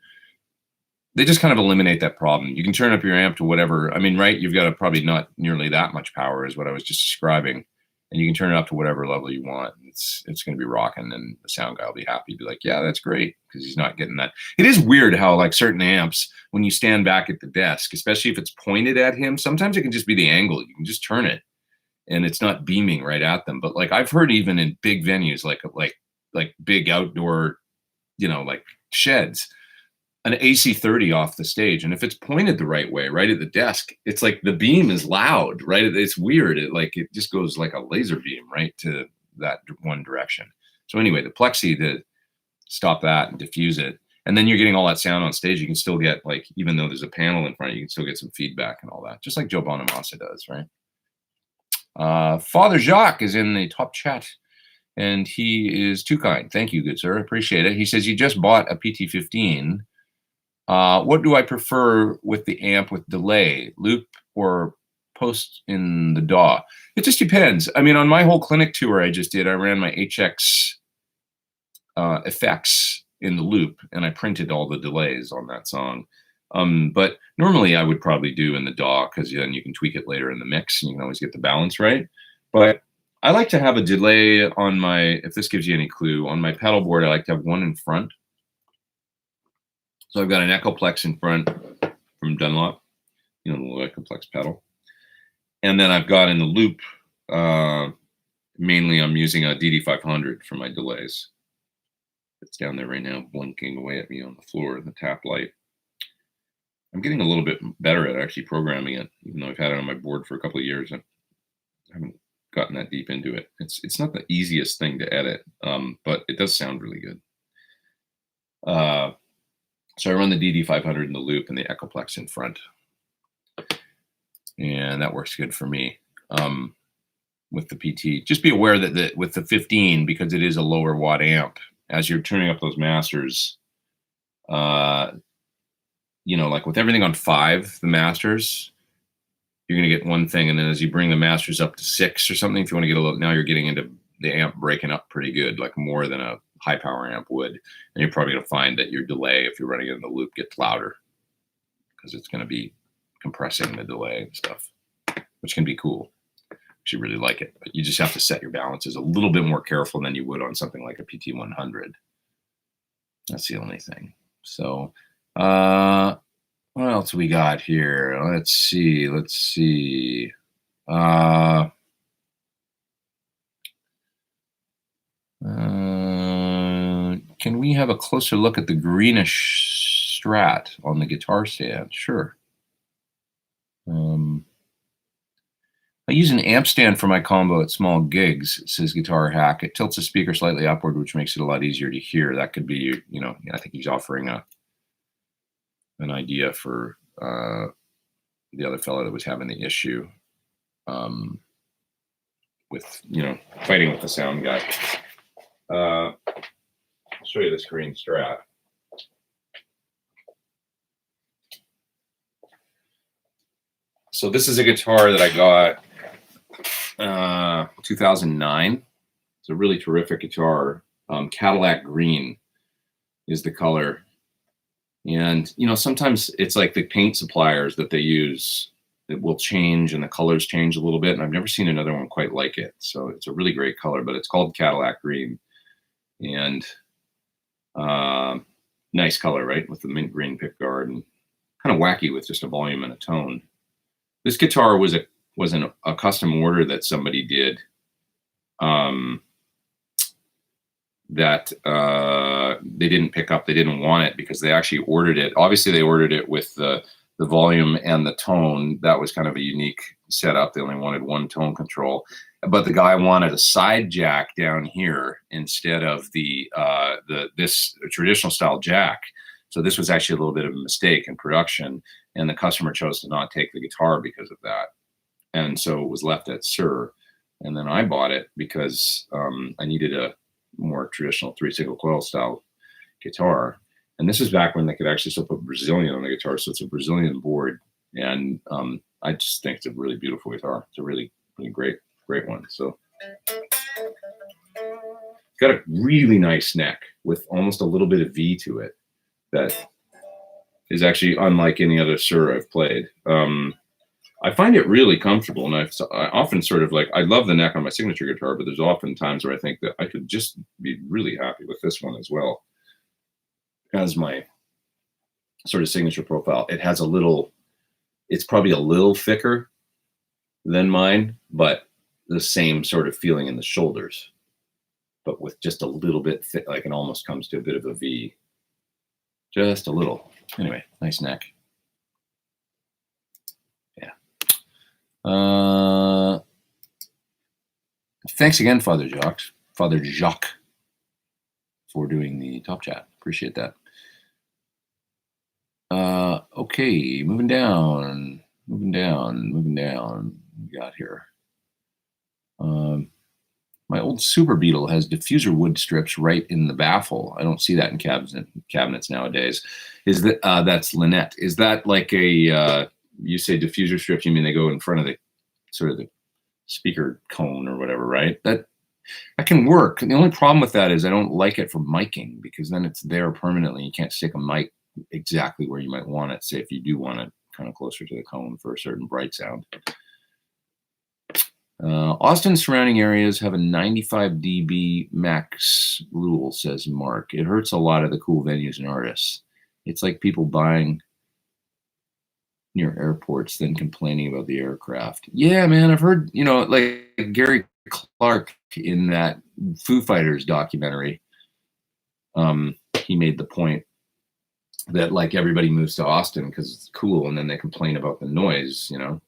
they just kind of eliminate that problem. You can turn up your amp to whatever. I mean, right, you've got probably not nearly that much power is what I was just describing. And you can turn it up to whatever level you want. It's going to be rocking, and the sound guy will be happy. Be like, yeah, that's great, because he's not getting that. It is weird how like certain amps, when you stand back at the desk, especially if it's pointed at him, sometimes it can just be the angle. You can just turn it, and it's not beaming right at them. But like I've heard even in big venues, like big outdoor, you know, like sheds, an AC30 off the stage, and if it's pointed the right way, right at the desk, it's like the beam is loud, right? It's weird. It just goes like a laser beam right to that one direction. So anyway, the plexi to stop that and diffuse it, and then you're getting all that sound on stage. You can still get, like, even though there's a panel in front, you can still get some feedback and all that, just like Joe Bonamassa does, right? Father Jacques is in the top chat, and he is too kind. Thank you, good sir. Appreciate it. He says he just bought a PT15. What do I prefer with the amp with delay, loop or post in the DAW? It just depends. I mean, on my whole clinic tour I just did, I ran my HX effects in the loop, and I printed all the delays on that song. But normally I would probably do in the DAW, because then you can tweak it later in the mix and you can always get the balance right. But I like to have a delay on my, if this gives you any clue, on my pedal board, I like to have one in front. So I've got an Echoplex in front from Dunlop, you know, the little Echoplex pedal. And then I've got in the loop, mainly I'm using a DD500 for my delays. It's down there right now, blinking away at me on the floor in the tap light. I'm getting a little bit better at actually programming it, even though I've had it on my board for a couple of years. I haven't gotten that deep into it. It's not the easiest thing to edit, but it does sound really good. So I run the DD500 in the loop and the Echoplex in front. And that works good for me with the PT. Just be aware that with the 15, because it is a lower watt amp, as you're turning up those masters, you know, like with everything on 5, the masters, you're going to get one thing. And then as you bring the masters up to 6 or something, if you want to get a little, now you're getting into the amp breaking up pretty good, like more than a high power amp would. And you're probably going to find that your delay, if you're running it in the loop, gets louder, because it's going to be compressing the delay and stuff, which can be cool. You really like it, but you just have to set your balances a little bit more careful than you would on something like a PT100. That's the only thing. So what else we got here? Let's see. Can we have a closer look at the greenish Strat on the guitar stand? Sure. I use an amp stand for my combo at small gigs, says Guitar Hack. It tilts the speaker slightly upward, which makes it a lot easier to hear. That could be, you know, I think he's offering an idea for the other fellow that was having the issue with, you know, fighting with the sound guy. I'll show you this green Strat. So this is a guitar that I got 2009. It's a really terrific guitar. Cadillac green is the color, And, you know, sometimes it's like the paint suppliers that they use, it will change and the colors change a little bit. And I've never seen another one quite like it. So it's a really great color, but it's called Cadillac Green. And nice color, right? With the mint green pick guard, and kind of wacky with just a volume and a tone. This guitar was a custom order that somebody did. That they didn't pick up. They didn't want it because they actually ordered it. Obviously, they ordered it with the volume and the tone. That was kind of a unique setup. They only wanted one tone control, but the guy wanted a side jack down here instead of this traditional style jack. So this was actually a little bit of a mistake in production, and the customer chose to not take the guitar because of that. And so it was left at Sir. And then I bought it because I needed a more traditional 3-signal coil style guitar. And this is back when they could actually still put Brazilian on the guitar. So it's a Brazilian board. And I just think it's a really beautiful guitar. It's a really, really great one. So it's got a really nice neck with almost a little bit of V to it that is actually unlike any other Sir I've played. I find it really comfortable, and I often sort of like, I love the neck on my signature guitar, but there's often times where I think that I could just be really happy with this one as well as my sort of signature profile. It has it's probably a little thicker than mine, but the same sort of feeling in the shoulders, but with just a little bit thick, like it almost comes to a bit of a V, just a little. Anyway, nice neck. Thanks again, Father Jacques, for doing the top chat. Appreciate that. Okay, moving down. We got here. My old Super Beetle has diffuser wood strips right in the baffle. I don't see that in cabinets nowadays. Is that that's Lynette? Is that like a you say diffuser strips, you mean they go in front of the sort of the speaker cone or whatever, right? That can work. The only problem with that is I don't like it for miking, because then it's there permanently. You can't stick a mic exactly where you might want it. Say if you do want it kind of closer to the cone for a certain bright sound. Austin surrounding areas have a 95 dB max rule, says Mark. It hurts a lot of the cool venues and artists. It's like people buying near airports then complaining about the aircraft. Yeah, man, I've heard, you know, like Gary Clark in that Foo Fighters documentary, he made the point that like everybody moves to Austin because it's cool, and then they complain about the noise. You know,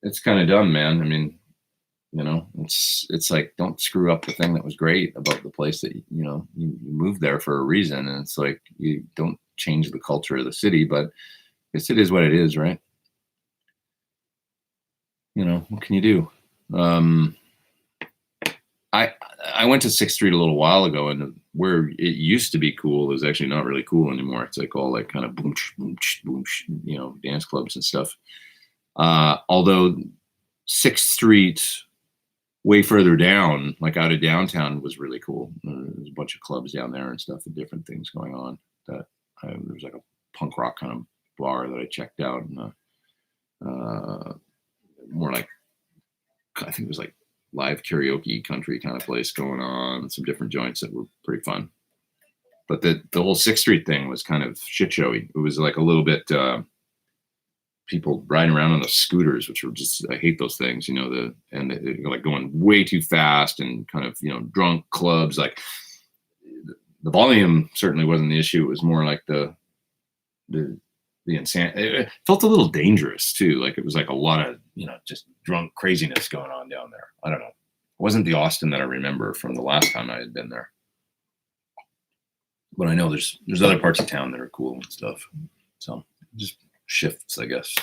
it's kind of dumb, man. I mean, you know, it's like, don't screw up the thing that was great about the place that you moved there for a reason. And it's like, you don't change the culture of the city, but I guess it is what it is, right? You know, what can you do? I went to 6th Street a little while ago, and where it used to be cool is actually not really cool anymore. It's like all like kind of boom, boom, boom, you know, dance clubs and stuff. Although 6th Street, way further down, like out of downtown, was really cool. There's a bunch of clubs down there and stuff, and different things going on. That there was like a punk rock kind of bar that I checked out, and more like, I think it was like live karaoke country kind of place going on, some different joints that were pretty fun. But the whole 6th Street thing was kind of shit showy. It was like a little bit people riding around on the scooters, which were just, I hate those things, you know, they're like going way too fast, and kind of, you know, drunk clubs. Like the volume certainly wasn't the issue. It was more like the insanity. It felt a little dangerous too. Like it was like a lot of, you know, just drunk craziness going on down there. I don't know. It wasn't the Austin that I remember from the last time I had been there. But I know there's other parts of town that are cool and stuff. So just shifts, I guess.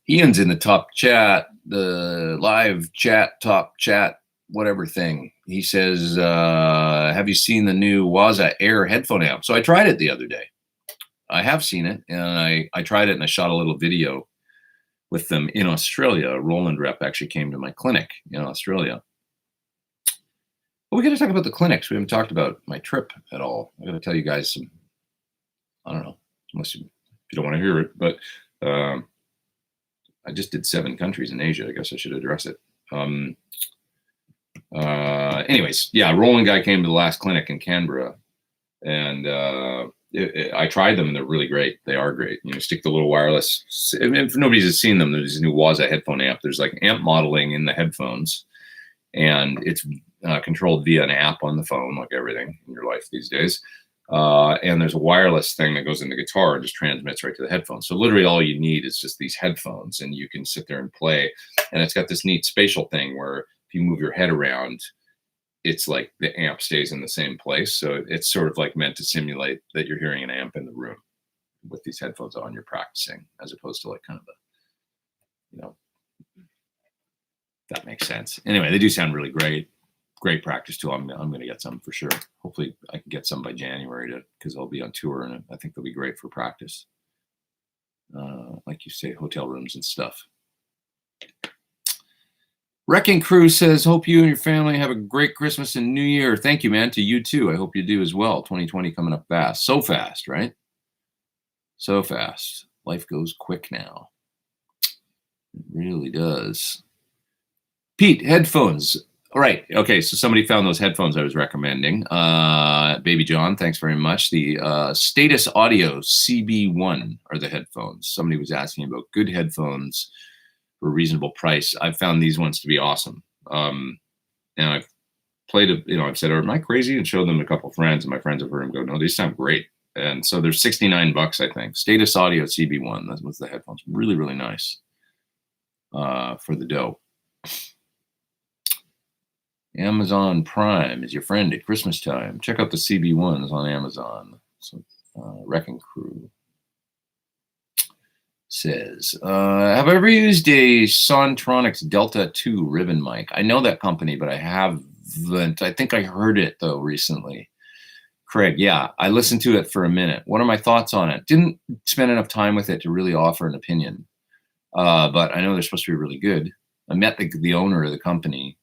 Ian's in the top chat, the live chat, top chat, whatever thing. He says, have you seen the new Waza Air headphone amp? So I tried it the other day. I have seen it, and I tried it, and I shot a little video with them in Australia. A Roland rep actually came to my clinic in Australia. But we got to talk about the clinics. We haven't talked about my trip at all. I got to tell you guys some, I don't know, unless if you don't want to hear it. But I just did 7 countries in Asia. I guess I should address it. Anyways, yeah, Roland guy came to the last clinic in Canberra, and I tried them, and they're really great. They are great. You know, stick the little wireless. If nobody's seen them, there's this new Waza headphone amp. There's like amp modeling in the headphones, and it's controlled via an app on the phone, like everything in your life these days. And there's a wireless thing that goes in the guitar and just transmits right to the headphones. So literally all you need is just these headphones, and you can sit there and play. And it's got this neat spatial thing where if you move your head around, it's like the amp stays in the same place. So it's sort of like meant to simulate that you're hearing an amp in the room with these headphones on, you're practicing, as opposed to like kind of a, you know, that makes sense. Anyway, they do sound really great. Great practice tool. I'm going to get some for sure. Hopefully I can get some by January because I'll be on tour, and I think they'll be great for practice. Like you say, hotel rooms and stuff. Wrecking Crew says, hope you and your family have a great Christmas and New Year. Thank you, man. To you too. I hope you do as well. 2020 coming up fast. So fast, right? So fast. Life goes quick now. It really does. Pete, headphones. All right. Okay. So somebody found those headphones I was recommending. Baby John, thanks very much. The Status Audio CB1 are the headphones. Somebody was asking about good headphones for a reasonable price. I've found these ones to be awesome. And I've played, I've said, am I crazy? And showed them to a couple of friends, and my friends have heard them go, no, these sound great. And so they're $69, I think. Status Audio CB1. That was the headphones. Really, really nice for the dough. Amazon Prime is your friend at Christmas time. Check out the CB1s on Amazon. So, Wrecking Crew says, have I ever used a Sontronics Delta 2 ribbon mic? I know that company, but I haven't. I think I heard it, though, recently. Craig, yeah, I listened to it for a minute. What are my thoughts on it? Didn't spend enough time with it to really offer an opinion, but I know they're supposed to be really good. I met the owner of the company.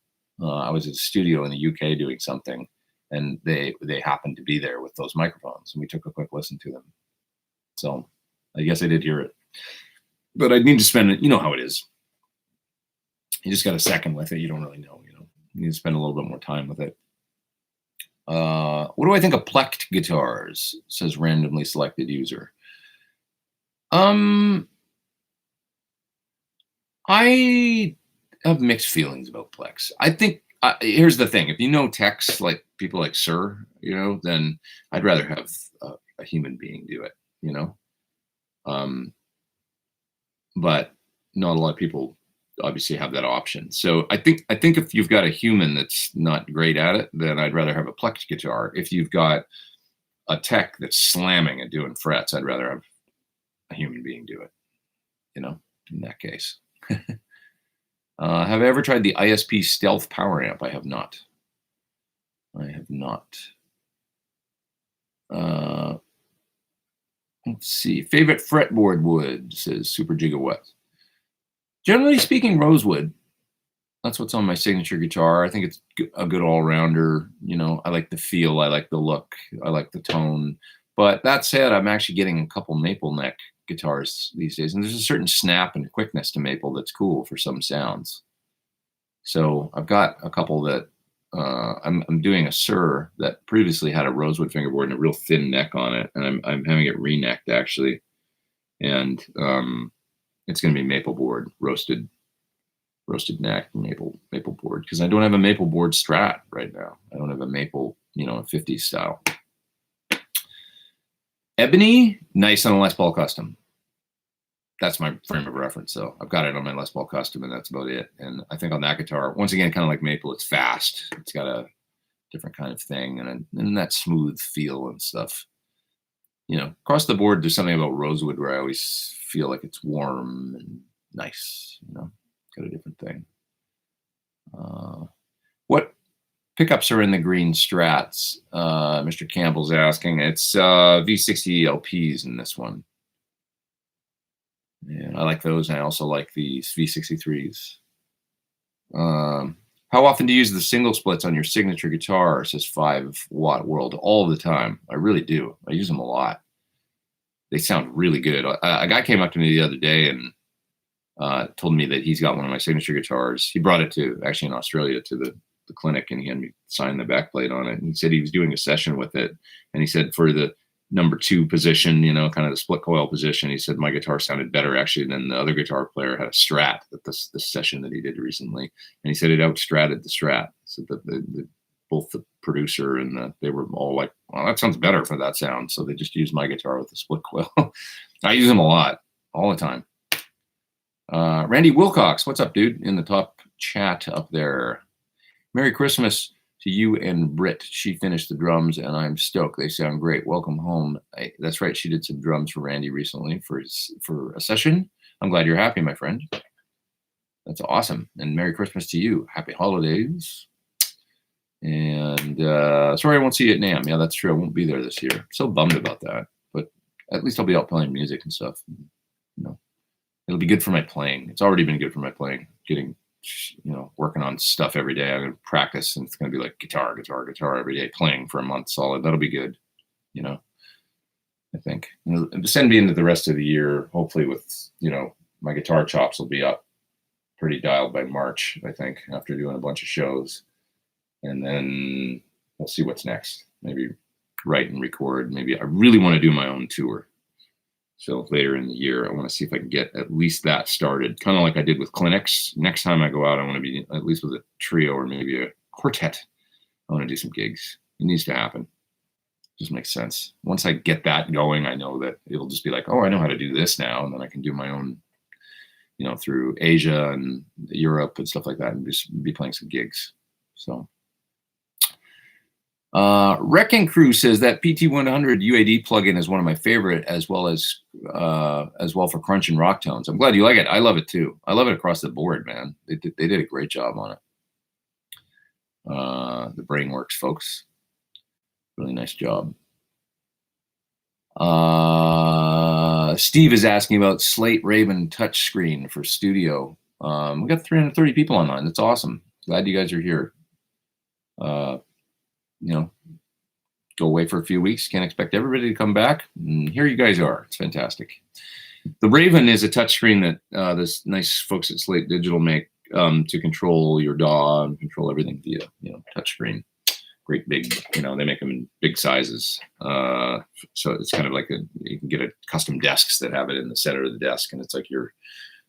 I was at a studio in the UK doing something, and they happened to be there with those microphones, and we took a quick listen to them. So I guess I did hear it, but I need to spend it. You know how it is. You just got a second with it. You don't really know. You need to spend a little bit more time with it. What do I think of Plek guitars? Says randomly selected user. I have mixed feelings about Plex. I think here's the thing: if you know techs like people like Sir, then I'd rather have a human being do it. But not a lot of people obviously have that option. So I think if you've got a human that's not great at it, then I'd rather have a Plex guitar. If you've got a tech that's slamming and doing frets, I'd rather have a human being do it. In that case. Have I ever tried the ISP Stealth Power Amp? I have not. Let's see. Favorite fretboard wood, says Super Gigawatt. Generally speaking, rosewood. That's what's on my signature guitar. I think it's a good all-rounder. I like the feel. I like the look. I like the tone. But that said, I'm actually getting a couple maple neck guitars these days, and there's a certain snap and quickness to maple that's cool for some sounds. So I've got a couple that I'm doing a Sir that previously had a rosewood fingerboard and a real thin neck on it, and I'm having it re-necked actually, and it's going to be maple board, roasted neck maple board, because I don't have a maple board Strat right now. I don't have a maple 50s style. Ebony, nice on a Les Paul Custom. That's my frame of reference. So I've got it on my Les Paul Custom, and that's about it. And I think on that guitar, once again, kind of like maple, it's fast. It's got a different kind of thing, and that smooth feel and stuff. Across the board, there's something about rosewood where I always feel like it's warm and nice. Got a different thing. What pickups are in the green Strats? Mr. Campbell's asking. It's V60 LPs in this one. And I like those, and I also like these V63s. How often do you use the single splits on your signature guitar? Says 5 Watt World. All the time. I really do. I use them a lot. they sound really good. A guy came up to me the other day and told me that he's got one of my signature guitars. He brought it to, actually in Australia, to the clinic, and he had me sign the backplate on it. And he said he was doing a session with it. And he said for the number 2 position, you know, kind of the split coil position, he said my guitar sounded better actually than the other guitar player had a Strat at this session that he did recently. And he said it outstratted the Strat. So that both the producer and they were all like, well, that sounds better for that sound. So they just used my guitar with the split coil. I use them a lot, all the time. Randy Wilcox, what's up, dude? In the top chat up there. Merry Christmas to you and Britt. She finished the drums, and I'm stoked. They sound great. Welcome home. That's right. She did some drums for Randy recently for a session. I'm glad you're happy, my friend. That's awesome. And Merry Christmas to you. Happy holidays. And sorry I won't see you at NAMM. Yeah, that's true. I won't be there this year. So bummed about that. But at least I'll be out playing music and stuff. You know, it'll be good for my playing. It's already been good for my playing. Getting, you know, working on stuff every day. I'm going to practice, and it's going to be like guitar every day, playing for a month solid. That'll be good, you know, I think. And send me into the rest of the year, hopefully with, you know, my guitar chops will be up pretty dialed by March, I think, after doing a bunch of shows. And then we'll see what's next. Maybe write and record. Maybe I really want to do my own tour. So later in the year, I want to see if I can get at least that started, kind of like I did with clinics. Next time I go out, I want to be at least with a trio or maybe a quartet. I want to do some gigs. It needs to happen. Just makes sense. Once I get that going, I know that it'll just be like, oh, I know how to do this now. And then I can do my own, you know, through Asia and Europe and stuff like that, and just be playing some gigs. So. Wrecking Crew says that PT100 UAD plugin is one of my favorite, as well for crunch and rock tones. I'm glad you like it. I love it too. I love it across the board, man. They did a great job on it. The Brainworks folks, really nice job. Steve is asking about Slate Raven touchscreen for studio. We got 330 people online. That's awesome. Glad you guys are here. You know, go away for a few weeks. Can't expect everybody to come back. And here you guys are. It's fantastic. The Raven is a touchscreen that this nice folks at Slate Digital make to control your DAW and control everything via, you know, touchscreen. Great big, you know, they make them in big sizes. So it's kind of like you can get a custom desks that have it in the center of the desk, and it's like your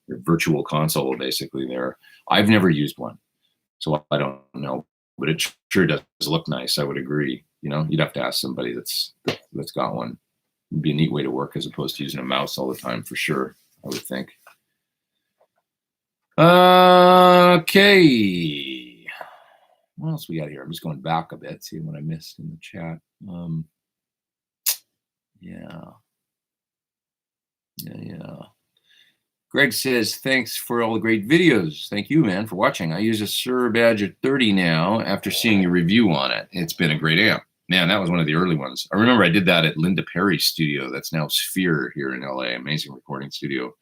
virtual console basically there. I've never used one, so I don't know. But it sure does look nice. I would agree. You know, you'd have to ask somebody that's got one. It'd be a neat way to work as opposed to using a mouse all the time, for sure, I would think. Okay. What else we got here? I'm just going back a bit, seeing what I missed in the chat. Yeah. Greg says, thanks for all the great videos. Thank you, man, for watching. I use a Sir Badger 30 now after seeing your review on it. It's been a great amp. Man, that was one of the early ones. I remember I did that at Linda Perry's studio. That's now Sphere here in LA, amazing recording studio.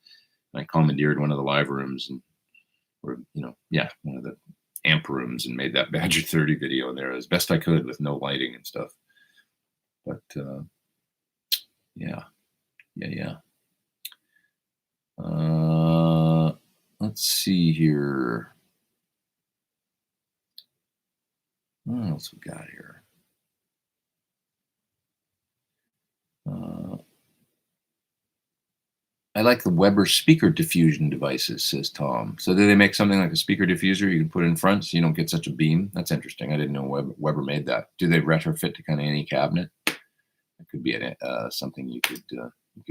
And I commandeered one of the live rooms one of the amp rooms, and made that Badger 30 video in there as best I could with no lighting and stuff. But yeah. Let's see here. What else we got here? I like the Weber speaker diffusion devices, says Tom. So do they make something like a speaker diffuser you can put in front so you don't get such a beam? That's interesting. I didn't know Weber made that. Do they retrofit to kind of any cabinet? It could be something you could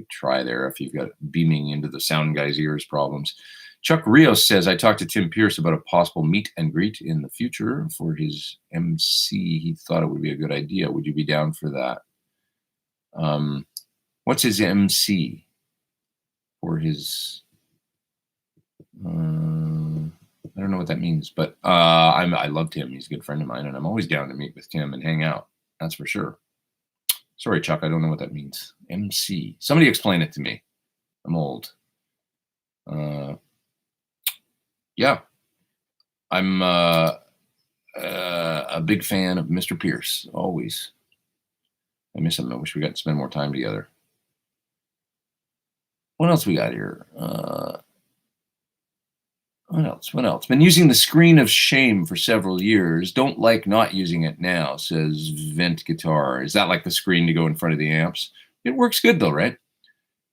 try there if you've got beaming into the sound guy's ears problems. Chuck Rios says, I talked to Tim Pierce about a possible meet and greet in the future for his MC. He thought it would be a good idea. Would you be down for that? What's his MC? For his, I don't know what that means, but I love Tim. He's a good friend of mine, and I'm always down to meet with Tim and hang out. That's for sure. Sorry, Chuck, I don't know what that means. MC. Somebody explain it to me. I'm old. Yeah. I'm a big fan of Mr. Pierce, always. I miss him. I wish we got to spend more time together. what else we got here? What else? What else? Been using the screen of shame for several years. Don't like not using it now, says Vent Guitar. Is that like the screen to go in front of the amps? It works good though, right?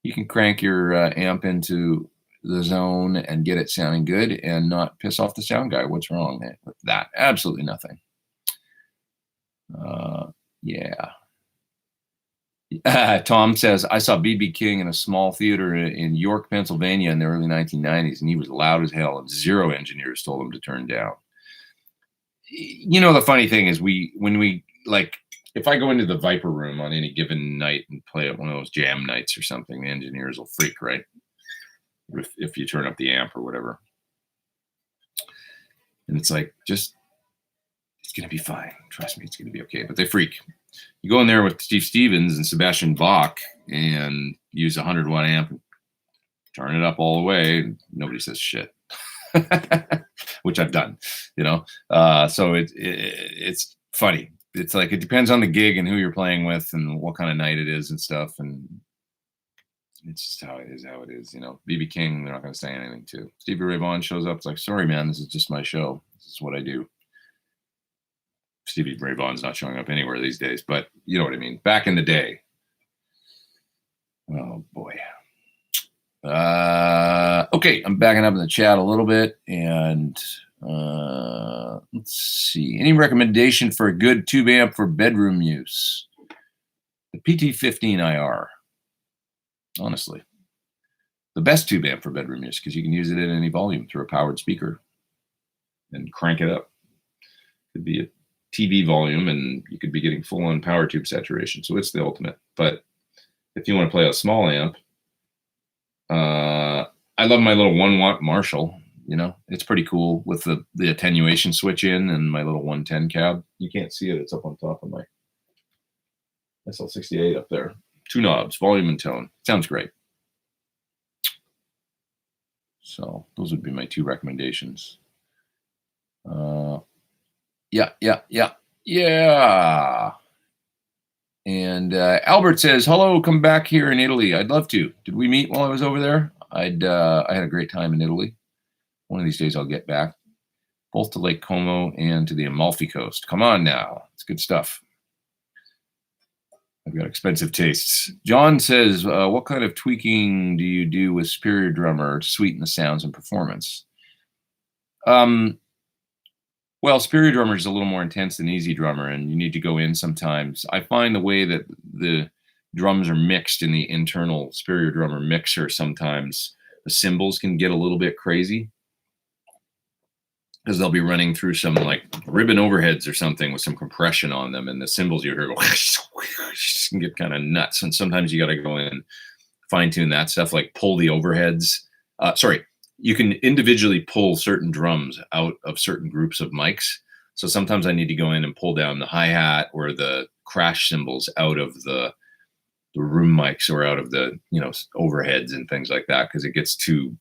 You can crank your amp into the zone and get it sounding good and not piss off the sound guy. What's wrong with that? Absolutely nothing. Yeah. Tom says, I saw B.B. King in a small theater in York, Pennsylvania in the early 1990s, and he was loud as hell, and 0 engineers told him to turn down. You know, the funny thing is when we like, if I go into the Viper room on any given night and play at one of those jam nights or something, the engineers will freak, right? If you turn up the amp or whatever. And it's like, just, it's going to be fine. Trust me, it's going to be okay. But they freak. You go in there with Steve Stevens and Sebastian Bach and use a 100-watt amp, and turn it up all the way, and nobody says shit, which I've done, you know. So it's funny. It's like it depends on the gig and who you're playing with and what kind of night it is and stuff. And it's just how it is, you know. B.B. King, they're not going to say anything to. Stevie Ray Vaughan shows up. It's like, sorry, man, this is just my show. This is what I do. Stevie Ray Vaughan's not showing up anywhere these days, but you know what I mean. Back in the day. Oh, boy. Okay, I'm backing up in the chat a little bit. And let's see. Any recommendation for a good tube amp for bedroom use? The PT15 IR. Honestly. The best tube amp for bedroom use because you can use it at any volume through a powered speaker and crank it up. Could be a TV volume and you could be getting full-on power tube saturation. So it's the ultimate. But if you want to play a small amp, I love my little 1-watt Marshall. You know, it's pretty cool with the attenuation switch in and my little 110 cab. You can't see it. It's up on top of my SL68 up there. 2 knobs, volume and tone. Sounds great. So those would be my 2 recommendations. Yeah. And Albert says, hello, come back here in Italy. I'd love to. Did we meet while I was over there? I had a great time in Italy. One of these days I'll get back, both to Lake Como and to the Amalfi Coast. Come on now. It's good stuff. I've got expensive tastes. John says, what kind of tweaking do you do with Superior Drummer to sweeten the sounds and performance? Well, Superior Drummer is a little more intense than Easy Drummer, and you need to go in sometimes. I find the way that the drums are mixed in the internal Superior Drummer mixer, sometimes the cymbals can get a little bit crazy because they'll be running through some like ribbon overheads or something with some compression on them, and the cymbals you hear go can get kind of nuts. And sometimes you got to go in and fine tune that stuff, like pull the overheads. You can individually pull certain drums out of certain groups of mics. So sometimes I need to go in and pull down the hi-hat or the crash cymbals out of the room mics or out of the, you know, overheads and things like that, because it gets too,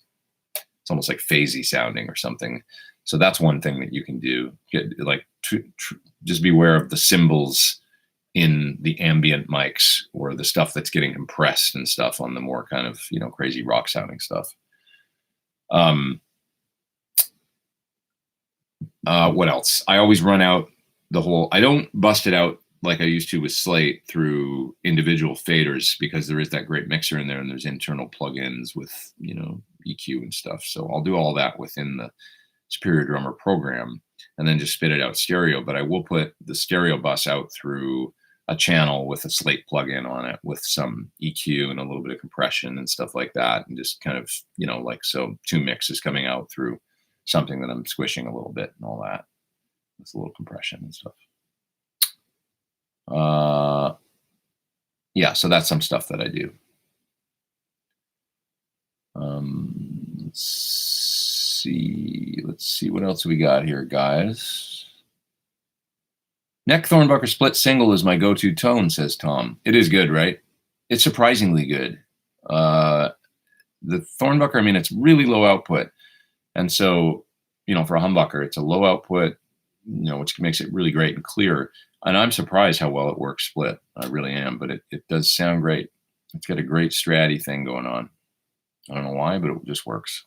it's almost like phasey sounding or something. So that's one thing that you can do. Just be aware of the cymbals in the ambient mics or the stuff that's getting compressed and stuff on the more kind of, you know, crazy rock sounding stuff. What else? I always run out I don't bust it out like I used to with Slate through individual faders, because there is that great mixer in there and there's internal plugins with, you know, EQ and stuff. So I'll do all that within the Superior Drummer program and then just spit it out stereo. But I will put the stereo bus out through a channel with a Slate plugin on it with some EQ and a little bit of compression and stuff like that. And just kind of, you know, like, so 2 mixes coming out through something that I'm squishing a little bit and all that. With a little compression and stuff. Yeah, so that's some stuff that I do. Let's see what else we got here, guys. Neck Thornbucker split single is my go-to tone, says Tom. It is good, right? It's surprisingly good. The Thornbucker, I mean, it's really low output. And so, you know, for a humbucker, it's a low output, you know, which makes it really great and clear. And I'm surprised how well it works split. I really am, but it does sound great. It's got a great stratty thing going on. I don't know why, but it just works.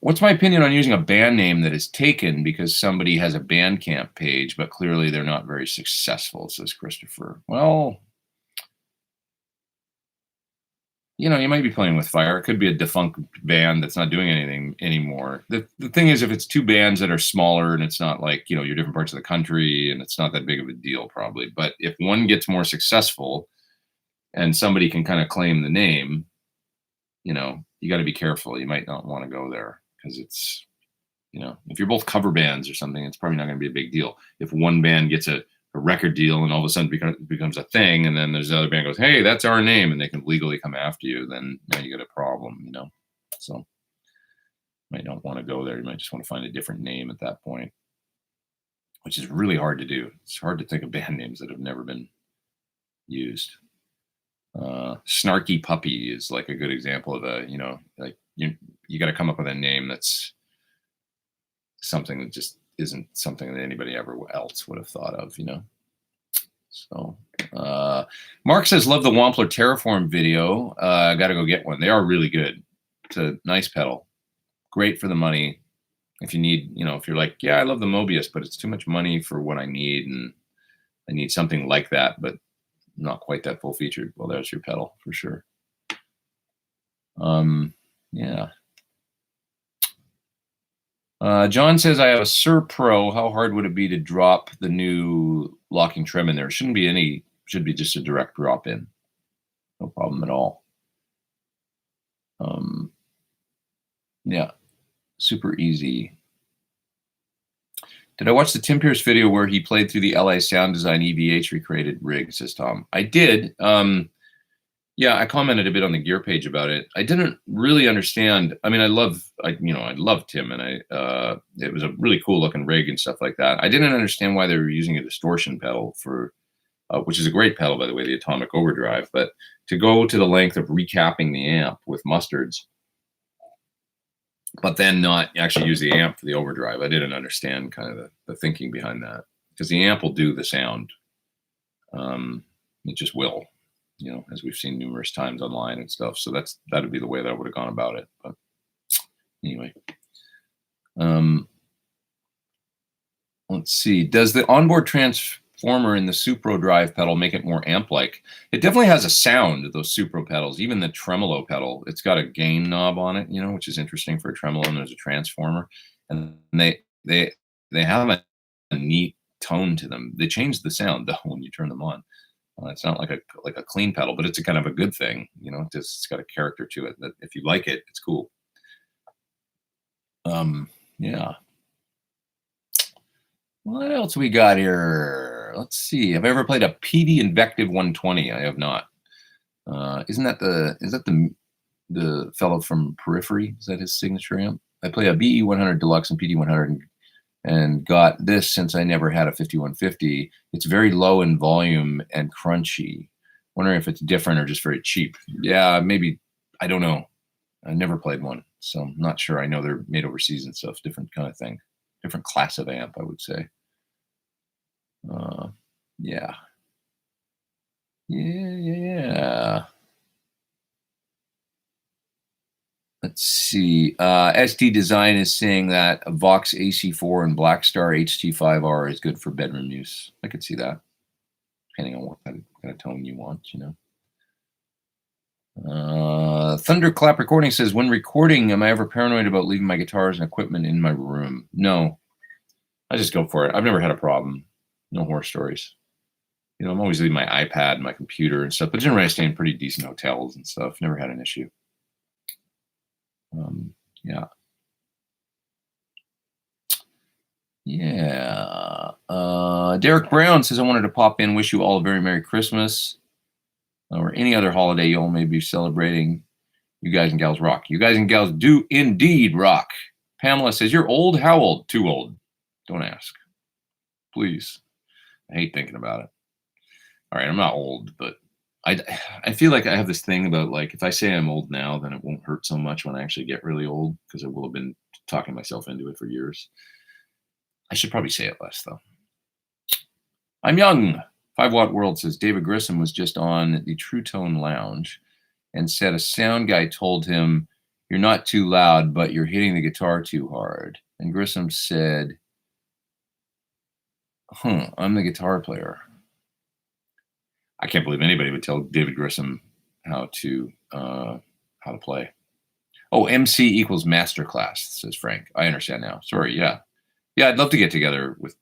What's my opinion on using a band name that is taken because somebody has a Bandcamp page, but clearly they're not very successful, says Christopher. Well, you know, you might be playing with fire. It could be a defunct band that's not doing anything anymore. The thing is, if it's two bands that are smaller and it's not like, you know, you're different parts of the country and it's not that big of a deal probably. But if one gets more successful and somebody can kind of claim the name, you know, you got to be careful. You might not want to go there because it's, you know, if you're both cover bands or something, it's probably not going to be a big deal. If one band gets a record deal and all of a sudden becomes a thing, and then there's the other band goes, hey, that's our name, and they can legally come after you, then now you got a problem, you know. So you might not want to go there. You might just want to find a different name at that point, which is really hard to do. It's hard to think of band names that have never been used. Snarky Puppy is like a good example of a, you know, like you got to come up with a name that's something that just isn't something that anybody ever else would have thought of, you know. So Mark says, love the Wampler Terraform video. Gotta go get one. They are really good. It's a nice pedal, great for the money. If you need, you know, if you're like, yeah, I love the Mobius, but it's too much money for what I need, and I need something like that, but not quite that full featured, well, there's your pedal for sure. Yeah. John says, I have a Sur Pro. How hard would it be to drop the new locking trim in there? Shouldn't be any, should be just a direct drop in. No problem at all. Yeah, super easy. Did I watch the Tim Pierce video where he played through the LA Sound Design EVH recreated rig, says Tom? I did. Yeah, I commented a bit on the gear page about it. I didn't really understand. I mean, I love Tim, and it was a really cool looking rig and stuff like that. I didn't understand why they were using a distortion pedal for, which is a great pedal, by the way, the Atomic Overdrive. But to go to the length of recapping the amp with mustards, but then not actually use the amp for the overdrive, I didn't understand kind of the thinking behind that, because the amp will do the sound. It just will. You know, as we've seen numerous times online and stuff. So that'd be the way that I would have gone about it. But anyway, let's see. Does the onboard transformer in the Supro drive pedal make it more amp-like? It definitely has a sound, those Supro pedals. Even the tremolo pedal, it's got a gain knob on it, you know, which is interesting for a tremolo, and there's a transformer. And they have a neat tone to them. They change the sound, though, when you turn them on. It's not like a clean pedal, but it's a kind of a good thing, you know. It's got a character to it that if you like it, it's cool. Yeah. What else we got here? Let's see. Have I ever played a PD Invective 120? I have not. Isn't that the fellow from Periphery? Is that his signature amp? I play a BE 100 Deluxe and PD 100 and got this since I never had a 5150. It's very low in volume and crunchy. Wondering if it's different or just very cheap. Yeah, maybe. I don't know. I never played one, so I'm not sure. I know they're made overseas and stuff. Different kind of thing. Different class of amp, I would say. Yeah. Yeah. Let's see. SD Design is saying that a Vox AC4 and Blackstar HT5R is good for bedroom use. I could see that, depending on what kind of tone you want, you know. Thunderclap Recording says, when recording, am I ever paranoid about leaving my guitars and equipment in my room? No. I just go for it. I've never had a problem. No horror stories. You know, I'm always leaving my iPad and my computer and stuff, but generally I stay in pretty decent hotels and stuff. Never had an issue. Yeah. Yeah. Derek Brown says, I wanted to pop in, wish you all a very Merry Christmas or any other holiday you all may be celebrating. You guys and gals rock. You guys and gals do indeed rock. Pamela says, you're old? How old? Too old. Don't ask. Please. I hate thinking about it. All right, I'm not old, but I feel like I have this thing about, like, if I say I'm old now, then it won't hurt so much when I actually get really old, because I will have been talking myself into it for years. I should probably say it less, though. I'm young. 5 Watt World says, David Grissom was just on the True Tone Lounge. and said a sound guy told him, "You're not too loud, but you're hitting the guitar too hard." And Grissom said, I'm the guitar player. I can't believe anybody would tell David Grissom how to play. Oh, MC equals masterclass, says Frank. I understand now. Sorry, yeah. Yeah, I'd love to get together with,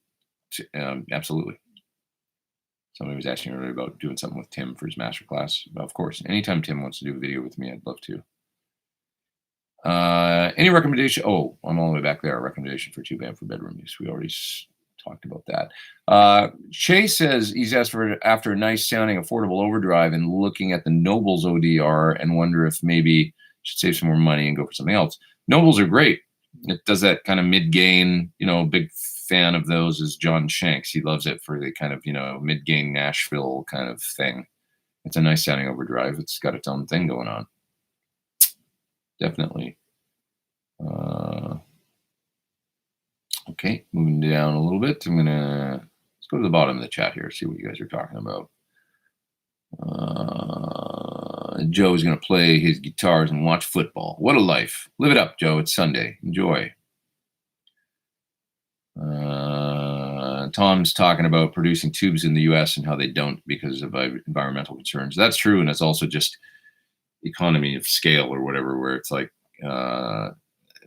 absolutely. Somebody was asking earlier about doing something with Tim for his masterclass. Of course, anytime Tim wants to do a video with me, I'd love to. Any recommendation? Oh, I'm all the way back there. A recommendation for tube amp for bedroom use. We already talked about that. Shay says he's asked for after a nice sounding affordable overdrive and looking at the Nobles ODR and wonder if maybe should save some more money and go for something else. Nobles are great. It does that kind of mid-gain, big fan of those is John Shanks. He loves it for the kind of, mid-gain Nashville kind of thing. It's a nice sounding overdrive. It's got its own thing going on. Definitely. Okay, moving down a little bit. Let's go to the bottom of the chat here, see what you guys are talking about. Joe is going to play his guitars and watch football. What a life. Live it up, Joe. It's Sunday. Enjoy. Tom's talking about producing tubes in the U.S. and how they don't because of environmental concerns. That's true, and it's also just economy of scale or whatever, where it's like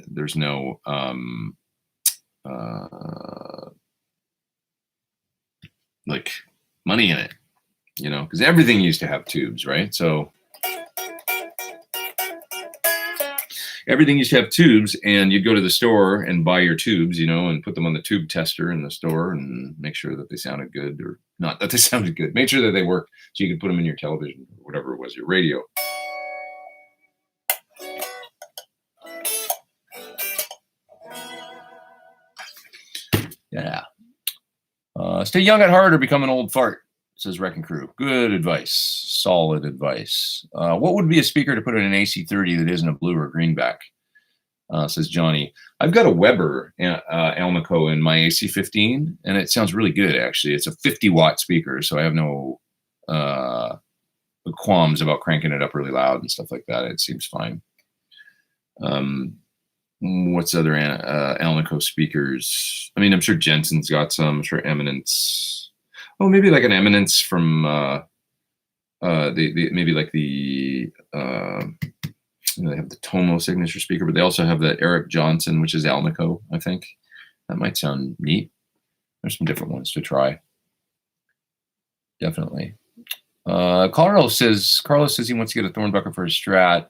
there's no like money in it, because everything used to have tubes, right? So everything used to have tubes, and you'd go to the store and buy your tubes, and put them on the tube tester in the store and make sure that they sounded good, or not that they sounded good, make sure that they worked so you could put them in your television or whatever it was, your radio. Yeah. Stay young at heart or become an old fart, says Wrecking Crew. Good advice. Solid advice. What would be a speaker to put in an AC30 that isn't a blue or greenback? Says Johnny. I've got a Weber Almaco in my AC15, and it sounds really good, actually. It's a 50-watt speaker, so I have no qualms about cranking it up really loud and stuff like that. It seems fine. What's other Almaco speakers? I mean, I'm sure Jensen's got some. I'm sure Eminence. Oh, maybe like an Eminence from maybe like the they have the Tomo signature speaker, but they also have the Eric Johnson, which is Almaco, I think. That might sound neat. There's some different ones to try. Definitely. Carlos says he wants to get a Thornbucker for his Strat.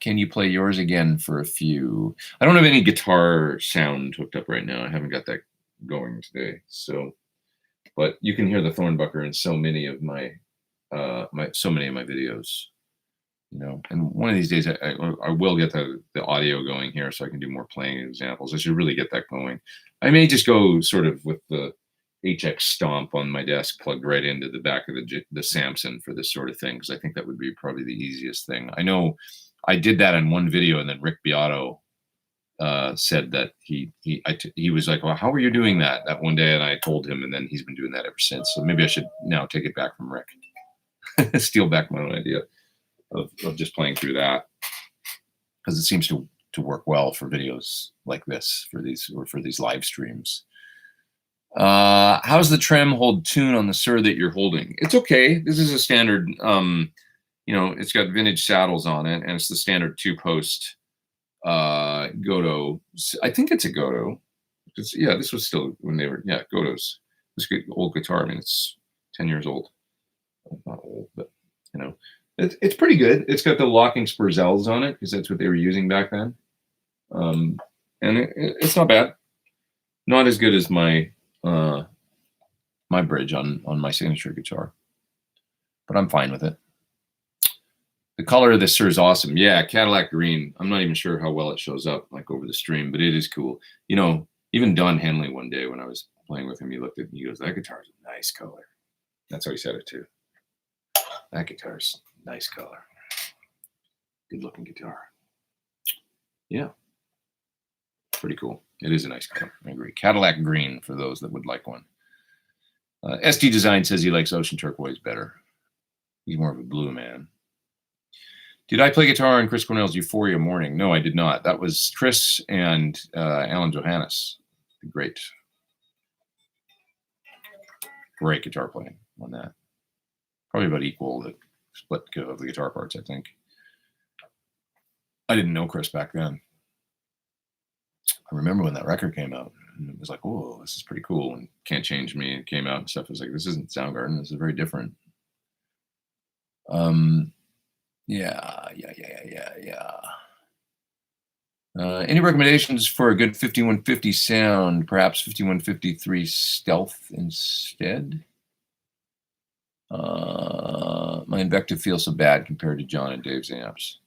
Can you play yours again for a few? I don't have any guitar sound hooked up right now. I haven't got that going today. So, but you can hear the Thornbucker in so many of my videos, and one of these days I will get the audio going here so I can do more playing examples. I should really get that going. I may just go sort of with the HX Stomp on my desk plugged right into the back of the Samson for this sort of thing, because I think that would be probably the easiest thing. I know I did that in one video, and then Rick Beato said that he was like, well, how are you doing that one day? And I told him, and then he's been doing that ever since. So maybe I should now take it back from Rick. Steal back my own idea of just playing through that, because it seems to work well for videos like this, for these live streams. How's the trem hold tune on the Sur that you're holding? It's okay. This is a standard, it's got vintage saddles on it, and it's the standard 2-post Goto. I think it's a Goto. This was still when they were, Gotos. This good old guitar. I mean, it's 10 years old. Not old, but it's pretty good. It's got the locking Spurzels on it because that's what they were using back then. And it's not bad. Not as good as my my bridge on my signature guitar, but I'm fine with it. The color of this Sur is awesome. Yeah, Cadillac green. I'm not even sure how well it shows up like over the stream, but it is cool. Even Don Henley one day when I was playing with him, he looked at me, he goes, "That guitar's a nice color." That's how he said it too. That guitar's nice color. Good looking guitar. Yeah. Pretty cool. It is a nice color. I agree. Cadillac green for those that would like one. SD Design says he likes Ocean Turquoise better. He's more of a blue man. Did I play guitar on Chris Cornell's Euphoria Morning? No, I did not. That was Chris and Alan Johannes. Great guitar playing on that. Probably about equal, the split of the guitar parts, I think. I didn't know Chris back then. I remember when that record came out, and it was like, oh, this is pretty cool. And Can't Change Me came out and stuff. It was like, this isn't Soundgarden. This is very different. Yeah. Any recommendations for a good 5150 sound? Perhaps 5153 Stealth instead? My Invective feels so bad compared to John and Dave's amps.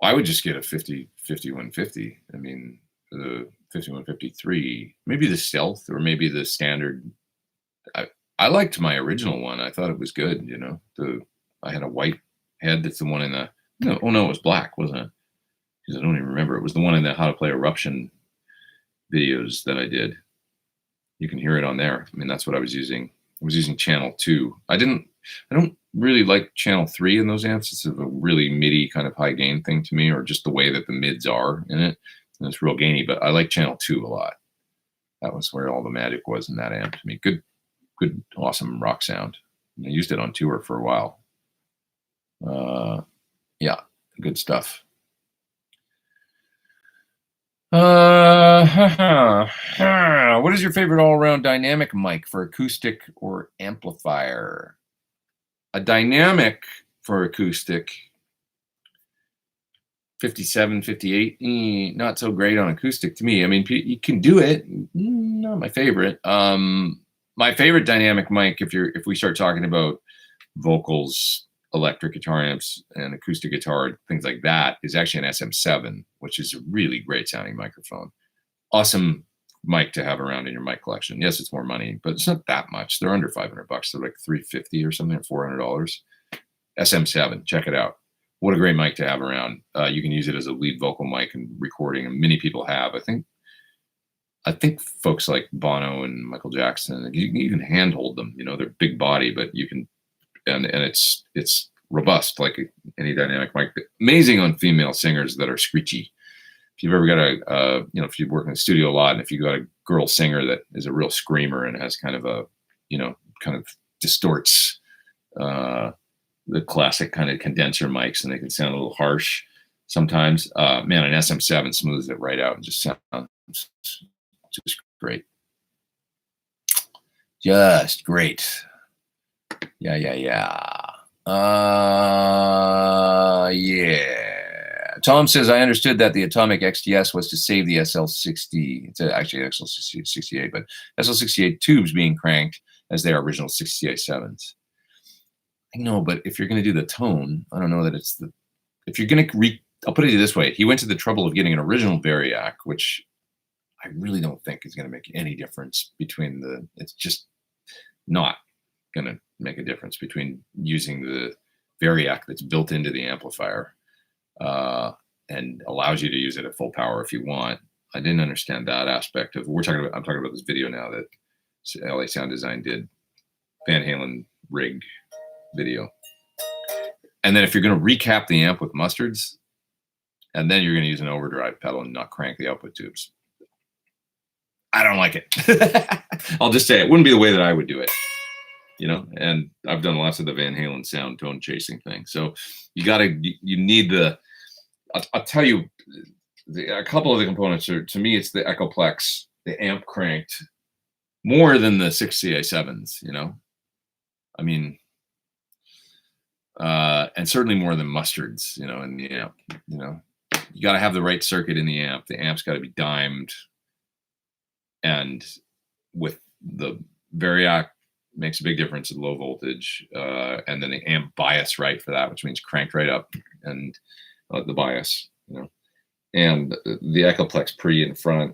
I would just get a 5150. I mean, the 5153, maybe the Stealth or maybe the standard. I liked my original one. I thought it was good. You know, I had a white head. That's the one in the. No, oh no, it was black, wasn't it? Because I don't even remember. It was the one in the How to Play Eruption videos that I did. You can hear it on there. I mean, that's what I was using. I was using channel 2. I don't really like channel 3 in those amps. It's a really MIDI kind of high gain thing to me, or just the way that the mids are in it. And it's real gainy, but I like channel 2 a lot. That was where all the magic was in that amp to me. Good, awesome rock sound. I used it on tour for a while. Yeah, good stuff. What is your favorite all-around dynamic mic for acoustic or amplifier? A dynamic for acoustic, 57, 58, not so great on acoustic to me. I mean, you can do it. Not my favorite. My favorite dynamic mic, if we start talking about vocals, electric guitar amps, and acoustic guitar, things like that, is actually an SM7, which is a really great sounding microphone. Awesome mic to have around in your mic collection. Yes, it's more money, but it's not that much. They're under $500. They're like $350 or something, or $400. SM7, check it out. What a great mic to have around. You can use it as a lead vocal mic and recording, and many people have. I think folks like Bono and Michael Jackson, you can handhold them. You know, they're big body, but you can, and it's robust like any dynamic mic. Amazing on female singers that are screechy. If you've ever got if you work in the studio a lot, and if you got a girl singer that is a real screamer and has kind of a, kind of distorts the classic kind of condenser mics, and they can sound a little harsh sometimes. Man, an SM7 smooths it right out and just sounds just great. Just great. Yeah. Tom says, I understood that the Atomic XTS was to save the SL60. It's actually SL68, but SL68 tubes being cranked as their original 68.7s. I know, but if you're going to do the tone, I don't know that it's the. If you're going to I'll put it this way: he went to the trouble of getting an original Variac, which I really don't think is going to make any difference between the. It's just not going to make a difference between using the Variac that's built into the amplifier and allows you to use it at full power if you want. I didn't understand that aspect of. I'm talking about this video now that LA Sound Design did, Van Halen rig video. And then if you're going to recap the amp with mustards, and then you're going to use an overdrive pedal and not crank the output tubes, I don't like it. I'll just say it wouldn't be the way that I would do it, and I've done lots of the Van Halen sound tone chasing thing. So you need I'll tell you, a couple of the components are, to me, it's the Echoplex, the amp cranked more than the 6CA7s, I mean, and certainly more than mustards, in the amp, you got to have the right circuit in the amp. The amp's got to be dimed, and with the Variac makes a big difference at low voltage, and then the amp bias right for that, which means cranked right up, and the bias, and the Echoplex pre in front,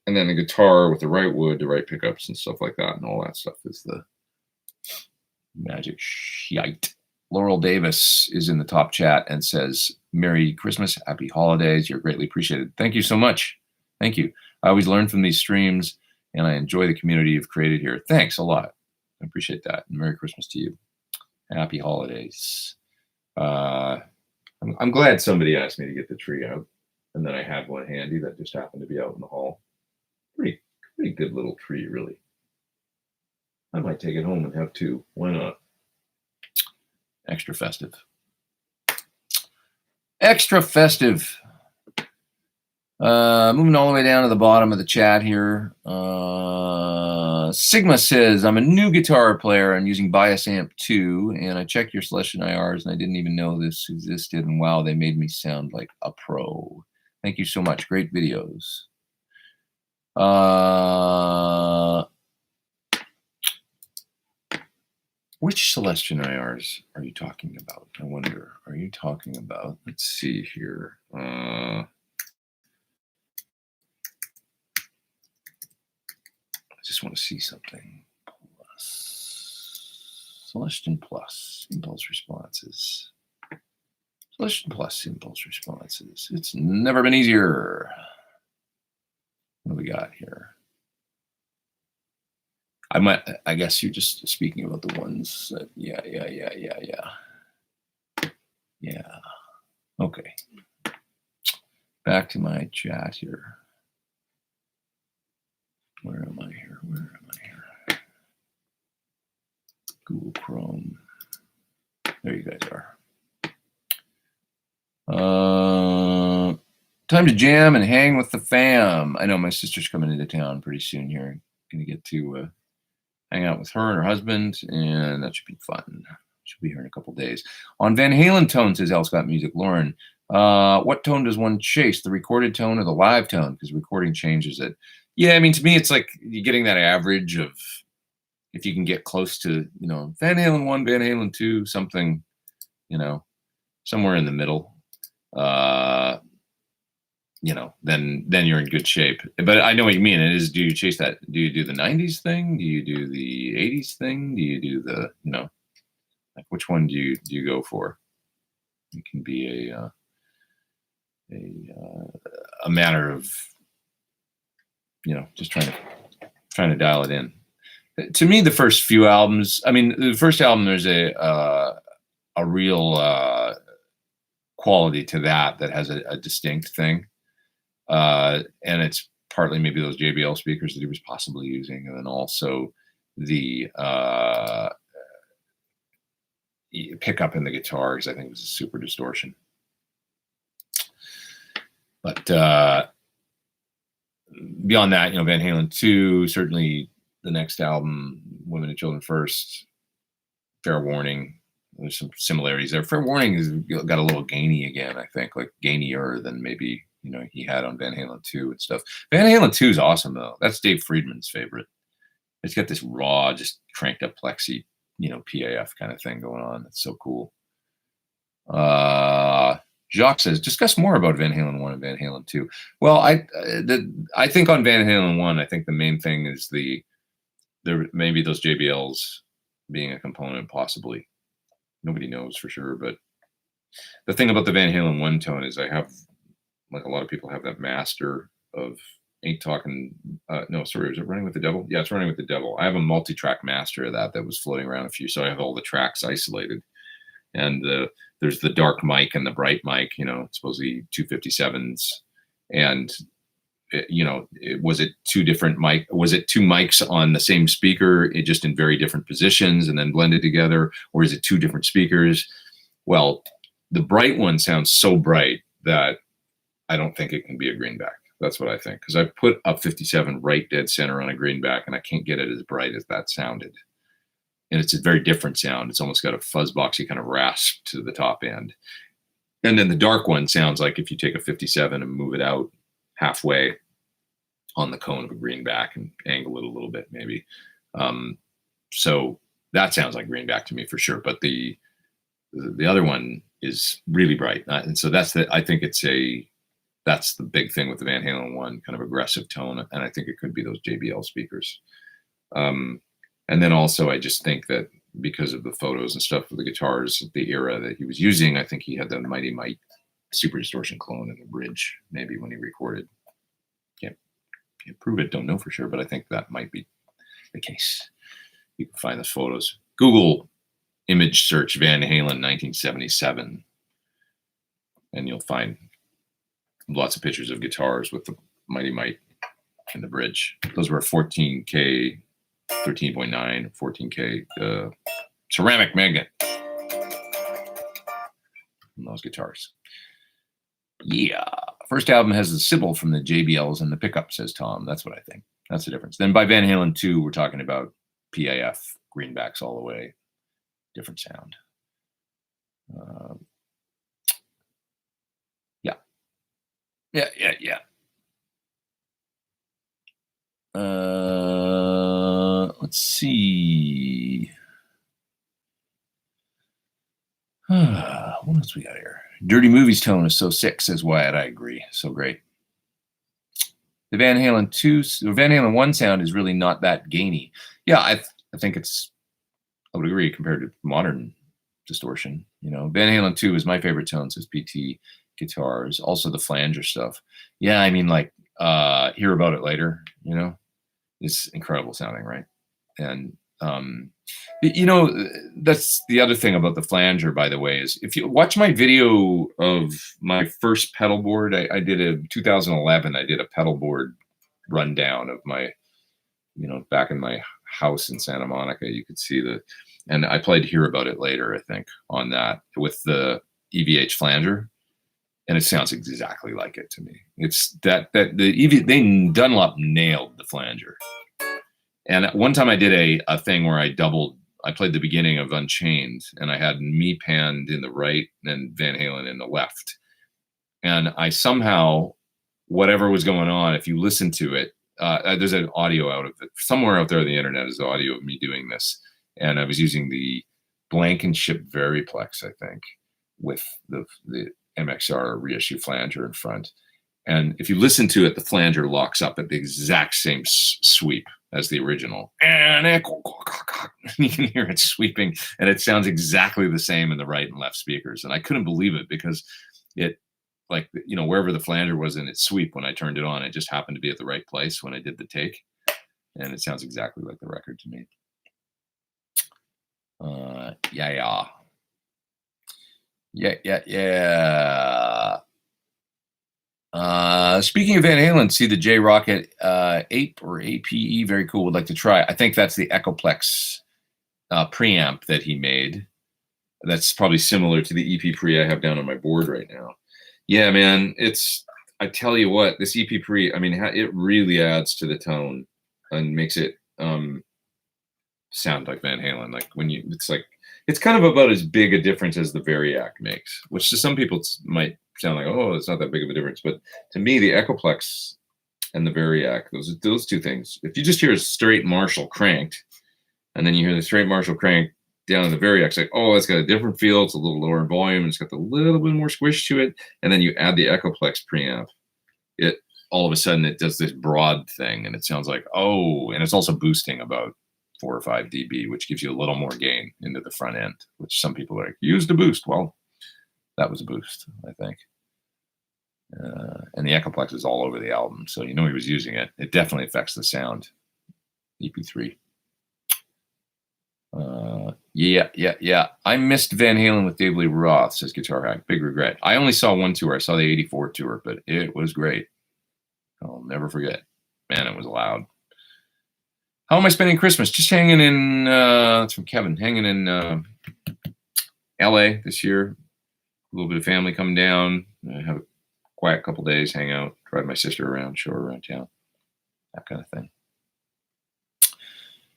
and then the guitar with the right wood, the right pickups and stuff like that, and all that stuff is the magic shite. Laurel Davis is in the top chat and says, Merry Christmas, Happy Holidays. You're greatly appreciated. Thank you so much. Thank you. I always learn from these streams, and I enjoy the community you've created here. Thanks a lot. I appreciate that. And Merry Christmas to you. Happy Holidays. I'm glad somebody asked me to get the tree out, and then I had one handy that just happened to be out in the hall. Pretty good little tree, really. I might take it home and have two. Why not? Extra festive. Extra festive. Moving all the way down to the bottom of the chat here. Sigma says, I'm a new guitar player. I'm using Bias Amp 2, and I checked your Celestion IRs, and I didn't even know this existed. And wow, they made me sound like a pro. Thank you so much. Great videos. Which Celestion IRs are you talking about? I wonder. Are you talking about? Let's see here. I just want to see something. Plus. Celestion Plus impulse responses. Celestion Plus impulse responses. It's never been easier. What do we got here? I guess you're just speaking about the ones that, yeah. Okay. Back to my chat here. Where am I here? Google Chrome. There you guys are. Time to jam and hang with the fam. I know my sister's coming into town pretty soon here. Gonna get to hang out with her and her husband, and that should be fun. She'll be here in a couple days. On Van Halen tone, says Al Scott Music. Lauren, what tone does one chase? The recorded tone or the live tone? Because recording changes it. Yeah, I mean, to me, it's like you're getting that average of, if you can get close to, Van Halen 1, Van Halen 2, something, somewhere in the middle, then you're in good shape. But I know what you mean. It is, do you chase that? Do you do the 90s thing? Do you do the 80s thing? Do you do the, like which one do you go for? It can be a matter of, just trying to dial it in. To me, the first few albums, the first album, there's a real quality to that has a distinct thing. And it's partly maybe those JBL speakers that he was possibly using, and then also the pickup in the guitar, because I think it was a super distortion. But beyond that, Van Halen 2, certainly the next album, Women and Children First, Fair Warning, there's some similarities there. Fair Warning has got a little gainy again, I think, like gainier than maybe he had on Van Halen 2 and stuff. Van Halen 2 is awesome though. That's Dave Friedman's favorite. It's got this raw, just cranked up plexi, PAF kind of thing going on. It's so cool. Jacques says, discuss more about Van Halen 1 and Van Halen 2. Well, I think on Van Halen 1, I think the main thing is there maybe those JBLs being a component, possibly. Nobody knows for sure, but the thing about the Van Halen 1 tone is I have, like a lot of people have, that master of, ain't talking, no, sorry, is it Running with the Devil? Yeah, it's Running with the Devil. I have a multi-track master of that was floating around a few, so I have all the tracks isolated. And there's the dark mic and the bright mic, supposedly 257s. And, was it two mics on the same speaker, just in very different positions and then blended together? Or is it two different speakers? Well, the bright one sounds so bright that I don't think it can be a greenback. That's what I think. Because I put up 57 right dead center on a greenback, and I can't get it as bright as that sounded. And it's a very different sound. It's almost got a fuzz boxy kind of rasp to the top end. And then the dark one sounds like if you take a 57 and move it out halfway on the cone of a greenback and angle it a little bit, maybe. So that sounds like greenback to me for sure. But the other one is really bright. And so that's I think that's the big thing with the Van Halen 1, kind of aggressive tone. And I think it could be those JBL speakers. And then also, I just think that because of the photos and stuff of the guitars, the era that he was using, I think he had the Mighty Mite super distortion clone in the bridge, maybe when he recorded. Can't prove it, don't know for sure, but I think that might be the case. You can find the photos. Google image search Van Halen 1977. and you'll find lots of pictures of guitars with the Mighty Mite in the bridge. Those were 14K, 13.9, 14K ceramic magnet in those guitars. Yeah. First album has the Sybil from the JBLs and the pickup, says Tom. That's what I think. That's the difference. Then by Van Halen 2, we're talking about PAF, greenbacks all the way. Different sound. Yeah. Let's see. What else we got here? Dirty Movies tone is so sick, says Wyatt. I agree. So great. The Van Halen 2, or Van Halen 1 sound is really not that gainy. Yeah, I think I would agree compared to modern distortion. You know, Van Halen 2 is my favorite tone, says PT Guitars. Also the flanger stuff. Yeah, I mean, like, Hear About It Later, you know, it's incredible sounding, right? And, you know, that's the other thing about the flanger, by the way, is if you watch my video of my first pedal board, I did a 2011, I did a pedal board rundown of my, you know, back in my house in Santa Monica. You could see and I played Hear About It Later, I think, on that with the EVH flanger. And it sounds exactly like it to me. It's they Dunlop nailed the flanger. And one time I did a thing where I played the beginning of Unchained, and I had me panned in the right and Van Halen in the left. And I somehow, whatever was going on, if you listen to it, there's an audio out of it. Somewhere out there on the internet is the audio of me doing this. And I was using the Blankenship Variplex, I think, with the MXR reissue flanger in front. And if you listen to it, the flanger locks up at the exact same sweep as the original. And you can hear it sweeping, and it sounds exactly the same in the right and left speakers. And I couldn't believe it because it, like, you know, wherever the flanger was in its sweep, when I turned it on, it just happened to be at the right place when I did the take. And it sounds exactly like the record to me. Yeah. Speaking of Van Halen, see the J Rocket Ape or APE, very cool. Would like to try. I think that's the Echoplex preamp that he made. That's probably similar to the EP pre I have down on my board right now. Yeah, man, I tell you what, this EP pre, I mean, it really adds to the tone and makes it sound like Van Halen. Like it's kind of about as big a difference as the Variac makes, which to some people might sound like, oh, it's not that big of a difference. But to me, the Echoplex and the Variac, those two things, if you just hear a straight Marshall cranked, and then you hear the straight Marshall crank down in the Variac, it's like, oh, it's got a different feel. It's a little lower in volume. It's got a little bit more squish to it. And then you add the Echoplex preamp. It all of a sudden, it does this broad thing, and it sounds like, oh, and it's also boosting about 4 or 5 dB, which gives you a little more gain into the front end, which some people are like, use the boost. Well, that was a boost, I think. And the Echoplex is all over the album, so you know he was using it. It definitely affects the sound. EP3. Yeah. I missed Van Halen with Dave Lee Roth, says Guitar Hack. Big regret. I only saw one tour. I saw the 84 tour, but it was great. I'll never forget. Man, it was loud. How am I spending Christmas? Just hanging in, that's from Kevin, hanging in LA this year. A little bit of family coming down. Have a quiet couple days, hang out, drive my sister around, show her around town. That kind of thing.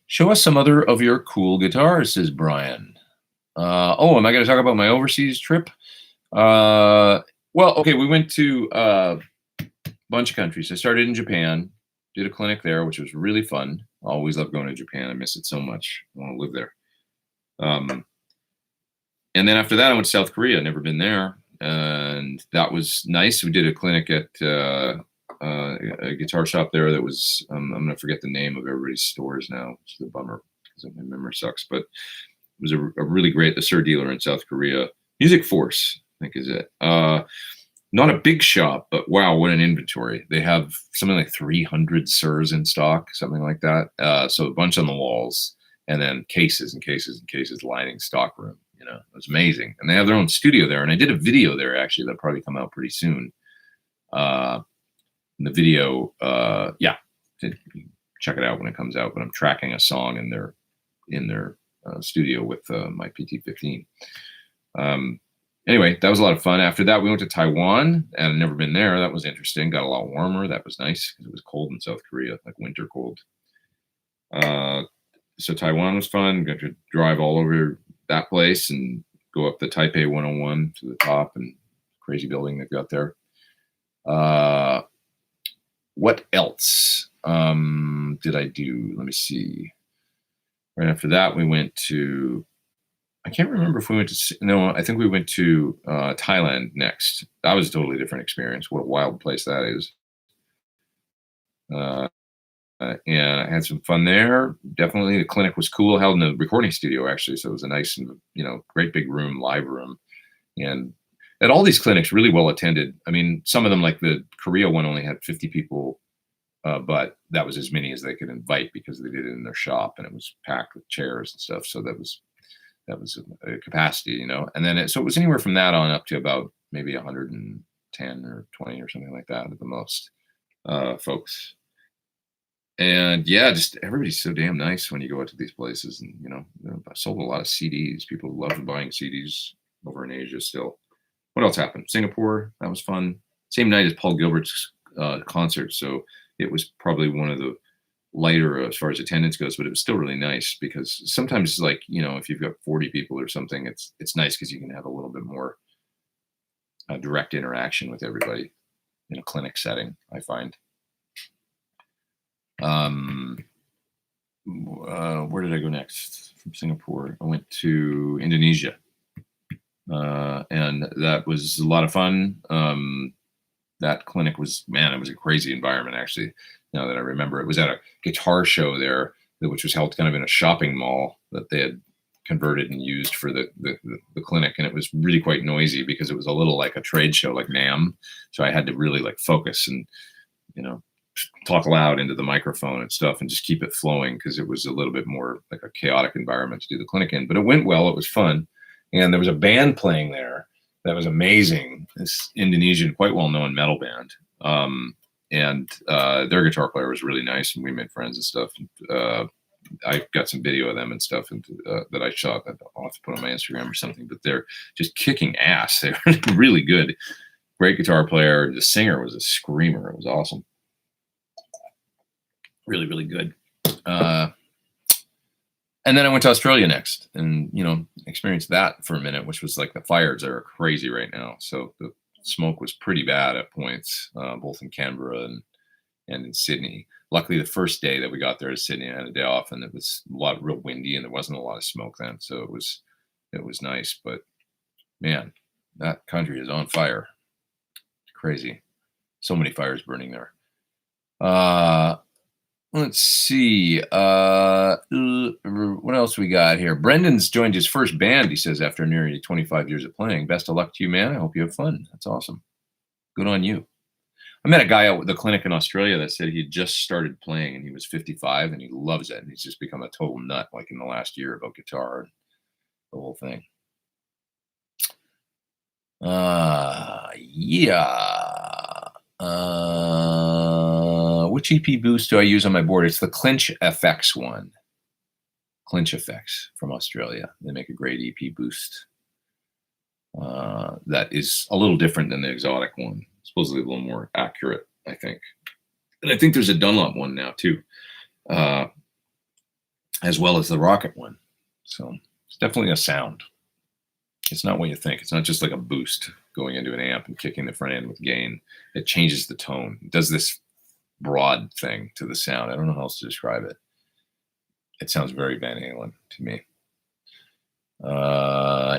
Show us some other of your cool guitars, says Brian. Am I going to talk about my overseas trip? Well, okay, we went to a bunch of countries. I started in Japan, did a clinic there, which was really fun. I always love going to Japan. I miss it so much. I want to live there. And then after that, I went to South Korea. Never been there. And that was nice. We did a clinic at a guitar shop there that was, I'm going to forget the name of everybody's stores now, which is a bummer because my memory sucks. But it was a really great, the Sir dealer in South Korea. Music Force, I think is it. Not a big shop, but wow, what an inventory. They have something like 300 Sirs in stock, something like that. So a bunch on the walls, and then cases and cases and cases lining stock room. You know, it was amazing. And they have their own studio there. And I did a video there, actually, that'll probably come out pretty soon. The video, yeah, check it out when it comes out. But I'm tracking a song in their studio with my PT-15. Anyway, that was a lot of fun. After that, we went to Taiwan, and I'd never been there. That was interesting. Got a lot warmer. That was nice because it was cold in South Korea, like winter cold. So Taiwan was fun. Got to drive all over that place and go up the Taipei 101 to the top, and crazy building they've got there. What else did I do? Let me see. Right after that, we went to, I can't remember if we went to, no, I think we went to Thailand next. That was a totally different experience. What a wild place that is. And I had some fun there. Definitely, the clinic was cool. Held in the recording studio, actually, so it was a nice and great big room, live room. And at all these clinics, really well attended. I mean, some of them, like the Korea one, only had 50 people, but that was as many as they could invite because they did it in their shop, and it was packed with chairs and stuff. So that was a capacity, And then so it was anywhere from that on up to about maybe 110 or 20 or something like that at the most, folks. And yeah, just everybody's so damn nice when you go out to these places. And I sold a lot of CDs. People love buying CDs over in Asia still. What else happened? Singapore, that was fun. Same night as Paul Gilbert's concert, so it was probably one of the lighter as far as attendance goes, but it was still really nice because sometimes it's like, if you've got 40 people or something, it's nice because you can have a little bit more direct interaction with everybody in a clinic setting, I find. Where did I go next? From Singapore, I went to Indonesia, and that was a lot of fun. That clinic was, man, it was a crazy environment, actually. Now that I remember, it was at a guitar show there, which was held kind of in a shopping mall that they had converted and used for the clinic. And it was really quite noisy because it was a little like a trade show, like NAMM. So I had to really like focus and, talk loud into the microphone and stuff and just keep it flowing because it was a little bit more like a chaotic environment to do the clinic in. But it went well. It was fun. And there was a band playing there that was amazing. This Indonesian, quite well-known metal band. And their guitar player was really nice, and we made friends and stuff. I got some video of them and stuff that I shot that I'll have to put on my Instagram or something. But they're just kicking ass. They were really good. Great guitar player. The singer was a screamer. It was awesome. Really, really good. And then I went to Australia next and, experienced that for a minute, which was like the fires are crazy right now. So the smoke was pretty bad at points, both in Canberra and in Sydney. Luckily, the first day that we got there to Sydney, I had a day off, and it was real windy, and there wasn't a lot of smoke then. So it was nice. But man, that country is on fire. It's crazy. So many fires burning there. Let's see. What else we got here? Brendan's joined his first band, he says, after nearly 25 years of playing. Best of luck to you, man. I hope you have fun. That's awesome. Good on you. I met a guy at the clinic in Australia that said he had just started playing and he was 55 and he loves it. And he's just become a total nut like in the last year about guitar and the whole thing. Yeah. Which EP boost do I use on my board? It's the Clinch FX one. Clinch FX from Australia. They make a great EP boost. That is a little different than the exotic one. Supposedly a little more accurate, I think. And I think there's a Dunlop one now too, as well as the Rocket one. So it's definitely a sound. It's not what you think. It's not just like a boost going into an amp and kicking the front end with gain. It changes the tone. It does this broad thing to the sound. I don't know how else to describe it. It sounds very Van Halen to me.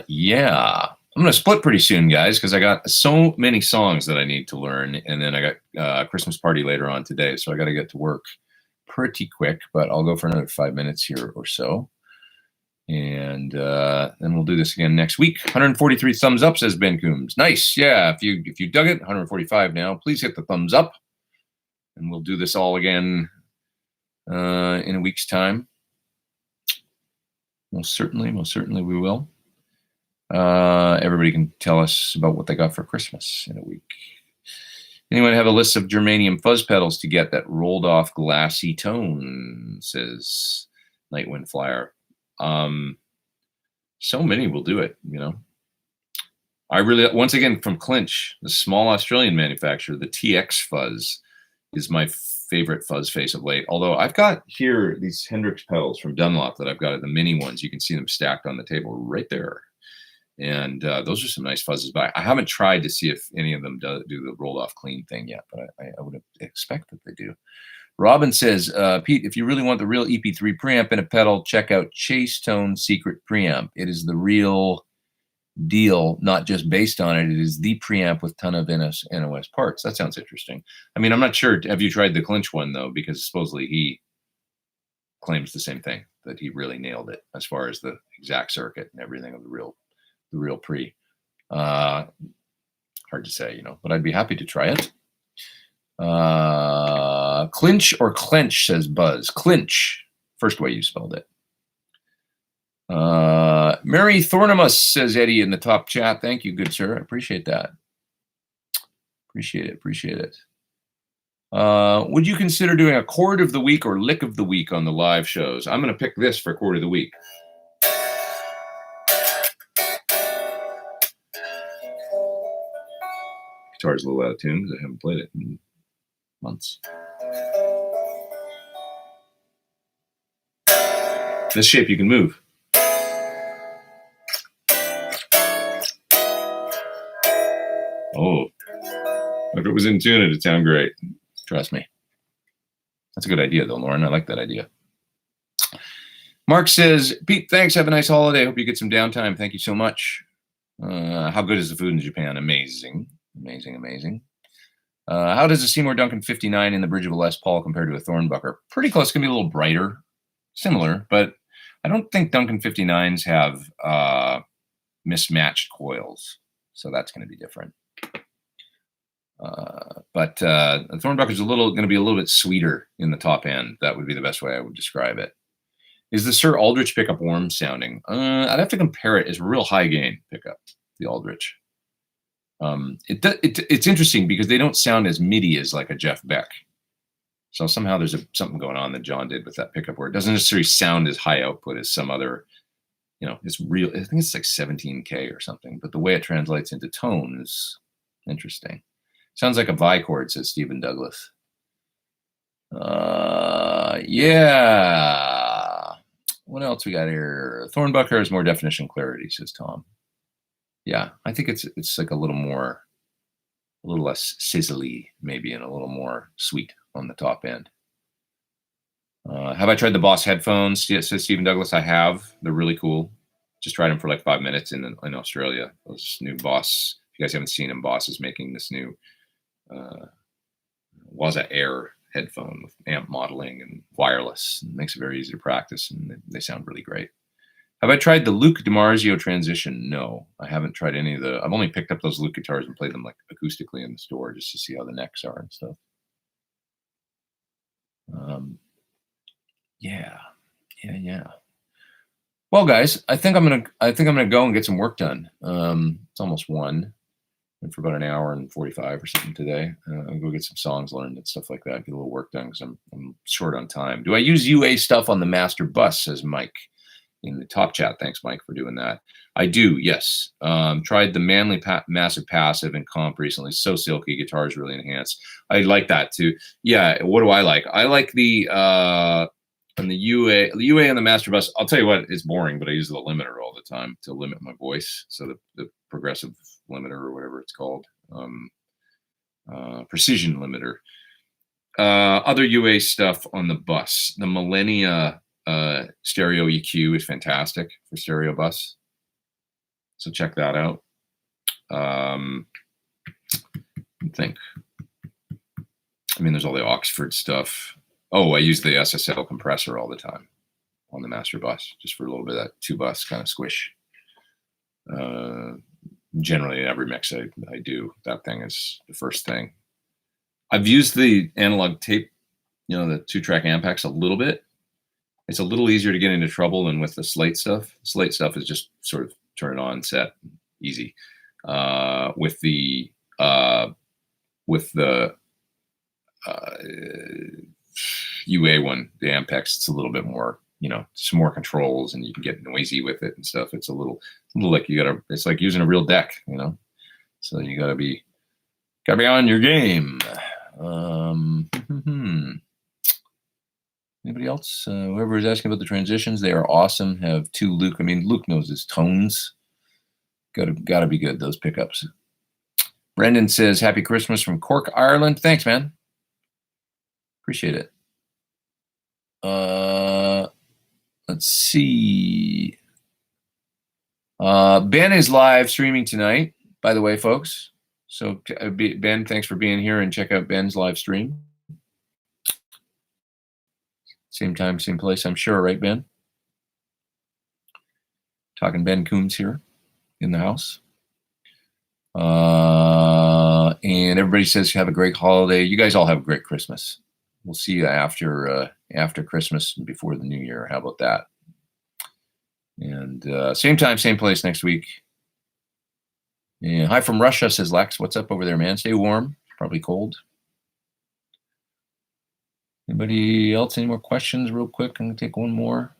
Yeah. I'm going to split pretty soon, guys, because I got so many songs that I need to learn. And then I got a Christmas party later on today. So I got to get to work pretty quick, but I'll go for another 5 minutes here or so. And then we'll do this again next week. 143 thumbs up, says Ben Coombs. Nice. Yeah, if you dug it, 145 now. Please hit the thumbs up. And we'll do this all again in a week's time. Most certainly we will. Everybody can tell us about what they got for Christmas in a week. Anyone have a list of germanium fuzz pedals to get that rolled off glassy tone, says Nightwind Flyer. So many will do it, you know. I really, once again, from Clinch, the small Australian manufacturer, the TX Fuzz is my favorite fuzz face of late. Although I've got here these Hendrix pedals from Dunlop that I've got, the mini ones. You can see them stacked on the table right there. And those are some nice fuzzes. But I haven't tried to see if any of them do the rolled off clean thing yet. But I would expect that they do. Robin says, Pete, if you really want the real EP3 preamp in a pedal, check out Chase Tone Secret Preamp. It is the real deal, not just based on it. It is the preamp with ton of NOS parts. That sounds interesting. I mean, I'm not sure. Have you tried the Clinch one though? Because supposedly he claims the same thing, that he really nailed it as far as the exact circuit and everything of the real pre. Hard to say, you know, but I'd be happy to try it. Clinch or clench, says Buzz. Clinch, first way you spelled it. Mary Thornimus, says Eddie in the top chat. Thank you, good sir. I appreciate that. Appreciate it. Would you consider doing a chord of the week or lick of the week on the live shows? I'm going to pick this for chord of the week. Guitar's a little out of tune because I haven't played it in months. This shape you can move. Oh, if it was in tune, it'd sound great. Trust me. That's a good idea, though, Lauren. I like that idea. Mark says, Pete, thanks. Have a nice holiday. Hope you get some downtime. Thank you so much. How good is the food in Japan? Amazing. How does a Seymour Duncan 59 in the bridge of a Les Paul compare to a Thornbucker? Pretty close. Can be a little brighter. Similar, but I don't think Duncan 59s have mismatched coils. So that's going to be different. But the Thornbucker is going to be a little bit sweeter in the top end. That would be the best way I would describe it. Is the Sir Aldrich pickup warm sounding? I'd have to compare it. It's a real high gain pickup, the Aldrich. It's interesting because they don't sound as MIDI as like a Jeff Beck. So somehow there's something going on that John did with that pickup where it doesn't necessarily sound as high output as some other, you know, it's real. I think it's like 17K or something, but the way it translates into tone is interesting. Sounds like a Vi chord, says Stephen Douglas. Yeah. What else we got here? Thornbucker has more definition clarity, says Tom. Yeah, I think it's like a little less sizzly, maybe, and a little more sweet on the top end. Have I tried the Boss headphones? Yes, says Stephen Douglas. I have. They're really cool. Just tried them for like 5 minutes in Australia. Those new Boss. If you guys haven't seen them, Boss is making this new Waza Air headphone with amp modeling and wireless. It makes it very easy to practice, and they sound really great. Have I tried the Luke DiMarzio transition? No, I haven't tried any of the. I've only picked up those Luke guitars and played them like acoustically in the store just to see how the necks are and stuff. Yeah. Well, guys, I think I'm gonna go and get some work done. It's almost 1. Went for about an hour and 45 or something today. I'll go get some songs learned and stuff like that. Get a little work done because I'm short on time. Do I use UA stuff on the master bus? Says Mike in the top chat. Thanks, Mike, for doing that. I do, yes. Tried the Manly Massive Passive and Comp recently. So silky, guitars really enhanced. I like that too. Yeah, what do I like? I like the on the UA and the master bus. I'll tell you what, it's boring, but I use the limiter all the time to limit my voice. So the progressive limiter or whatever it's called, precision limiter. Other UA stuff on the bus. The Millennia stereo EQ is fantastic for stereo bus. So check that out. I think. I mean, there's all the Oxford stuff. Oh, I use the SSL compressor all the time on the master bus, just for a little bit of that 2-bus kind of squish. Generally, in every mix I do, that thing is the first thing. I've used the analog tape, the 2-track Ampex a little bit. It's a little easier to get into trouble than with the slate stuff. Slate stuff is just sort of turn it on, set, easy. With the UA one, the Ampex, it's a little bit more, some more controls, and you can get noisy with it and stuff. It's a little like it's like using a real deck, So you gotta be on your game. Anybody else? Whoever is asking about the transitions, they are awesome. Have two Luke. I mean, Luke knows his tones. Gotta be good, those pickups. Brendan says, "Happy Christmas from Cork, Ireland." Thanks, man. Appreciate it. Let's see. Ben is live streaming tonight, by the way, folks. So Ben, thanks for being here, and check out Ben's live stream. Same time, same place, I'm sure, right, Ben? Talking Ben Coombs here in the house. And everybody says have a great holiday. You guys all have a great Christmas. We'll see you after Christmas and before the New Year. How about that? And same time, same place next week. And hi from Russia, says Lex. What's up over there, man? Stay warm. Probably cold. Anybody else? Any more questions real quick? I'm going to take one more.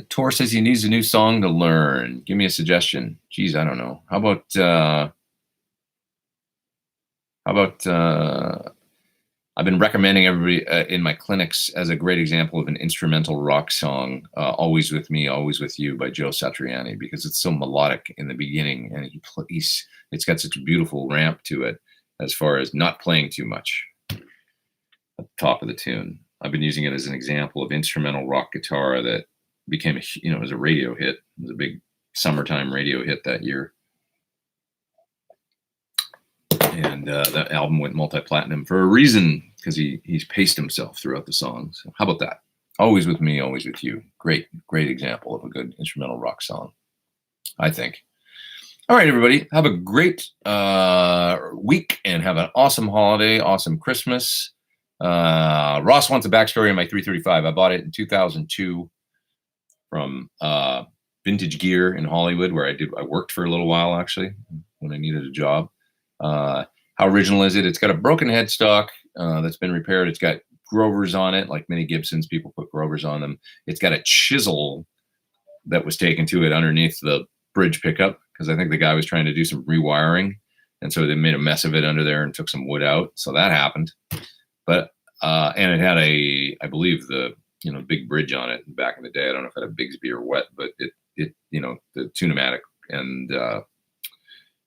Tor says he needs a new song to learn. Give me a suggestion. Geez, I don't know. How about I've been recommending everybody in my clinics as a great example of an instrumental rock song, "Always With Me, Always With You" by Joe Satriani, because it's so melodic in the beginning, and it's got such a beautiful ramp to it as far as not playing too much at the top of the tune. I've been using it as an example of instrumental rock guitar that became it was a radio hit. It was a big summertime radio hit that year. And that album went multi-platinum for a reason, because he's paced himself throughout the song. So how about that? "Always With Me, Always With You." Great example of a good instrumental rock song, I think. All right, everybody. Have a great week, and have an awesome holiday, awesome Christmas. Ross wants a backstory on my 335. I bought it in 2002 from Vintage Gear in Hollywood, where I worked for a little while, actually, when I needed a job. How original is it? It's got a broken headstock that's been repaired. It's got Grovers on it, like many Gibsons. People put Grovers on them. It's got a chisel that was taken to it underneath the bridge pickup, because I think the guy was trying to do some rewiring, and so they made a mess of it under there and took some wood out. So that happened. But and it had I believe the big bridge on it back in the day. I don't know if it had a Bigsby or what, but it the Tune-o-matic and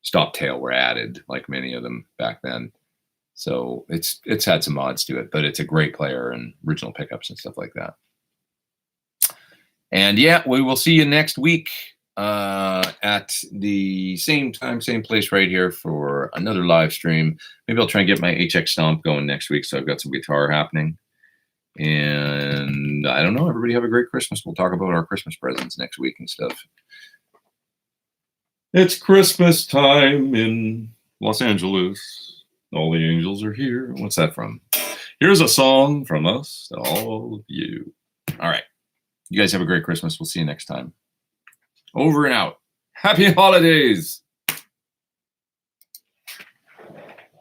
stop tail were added, like many of them back then. So it's had some mods to it, but it's a great player and original pickups and stuff like that. And yeah, we will see you next week at the same time, same place right here for another live stream. Maybe I'll try and get my HX Stomp going next week, so I've got some guitar happening. And I don't know, everybody have a great Christmas. We'll talk about our Christmas presents next week and stuff. It's Christmas time in Los Angeles. All the angels are here. What's that from? Here's a song from us to all of you. All right. You guys have a great Christmas. We'll see you next time. Over and out. Happy holidays.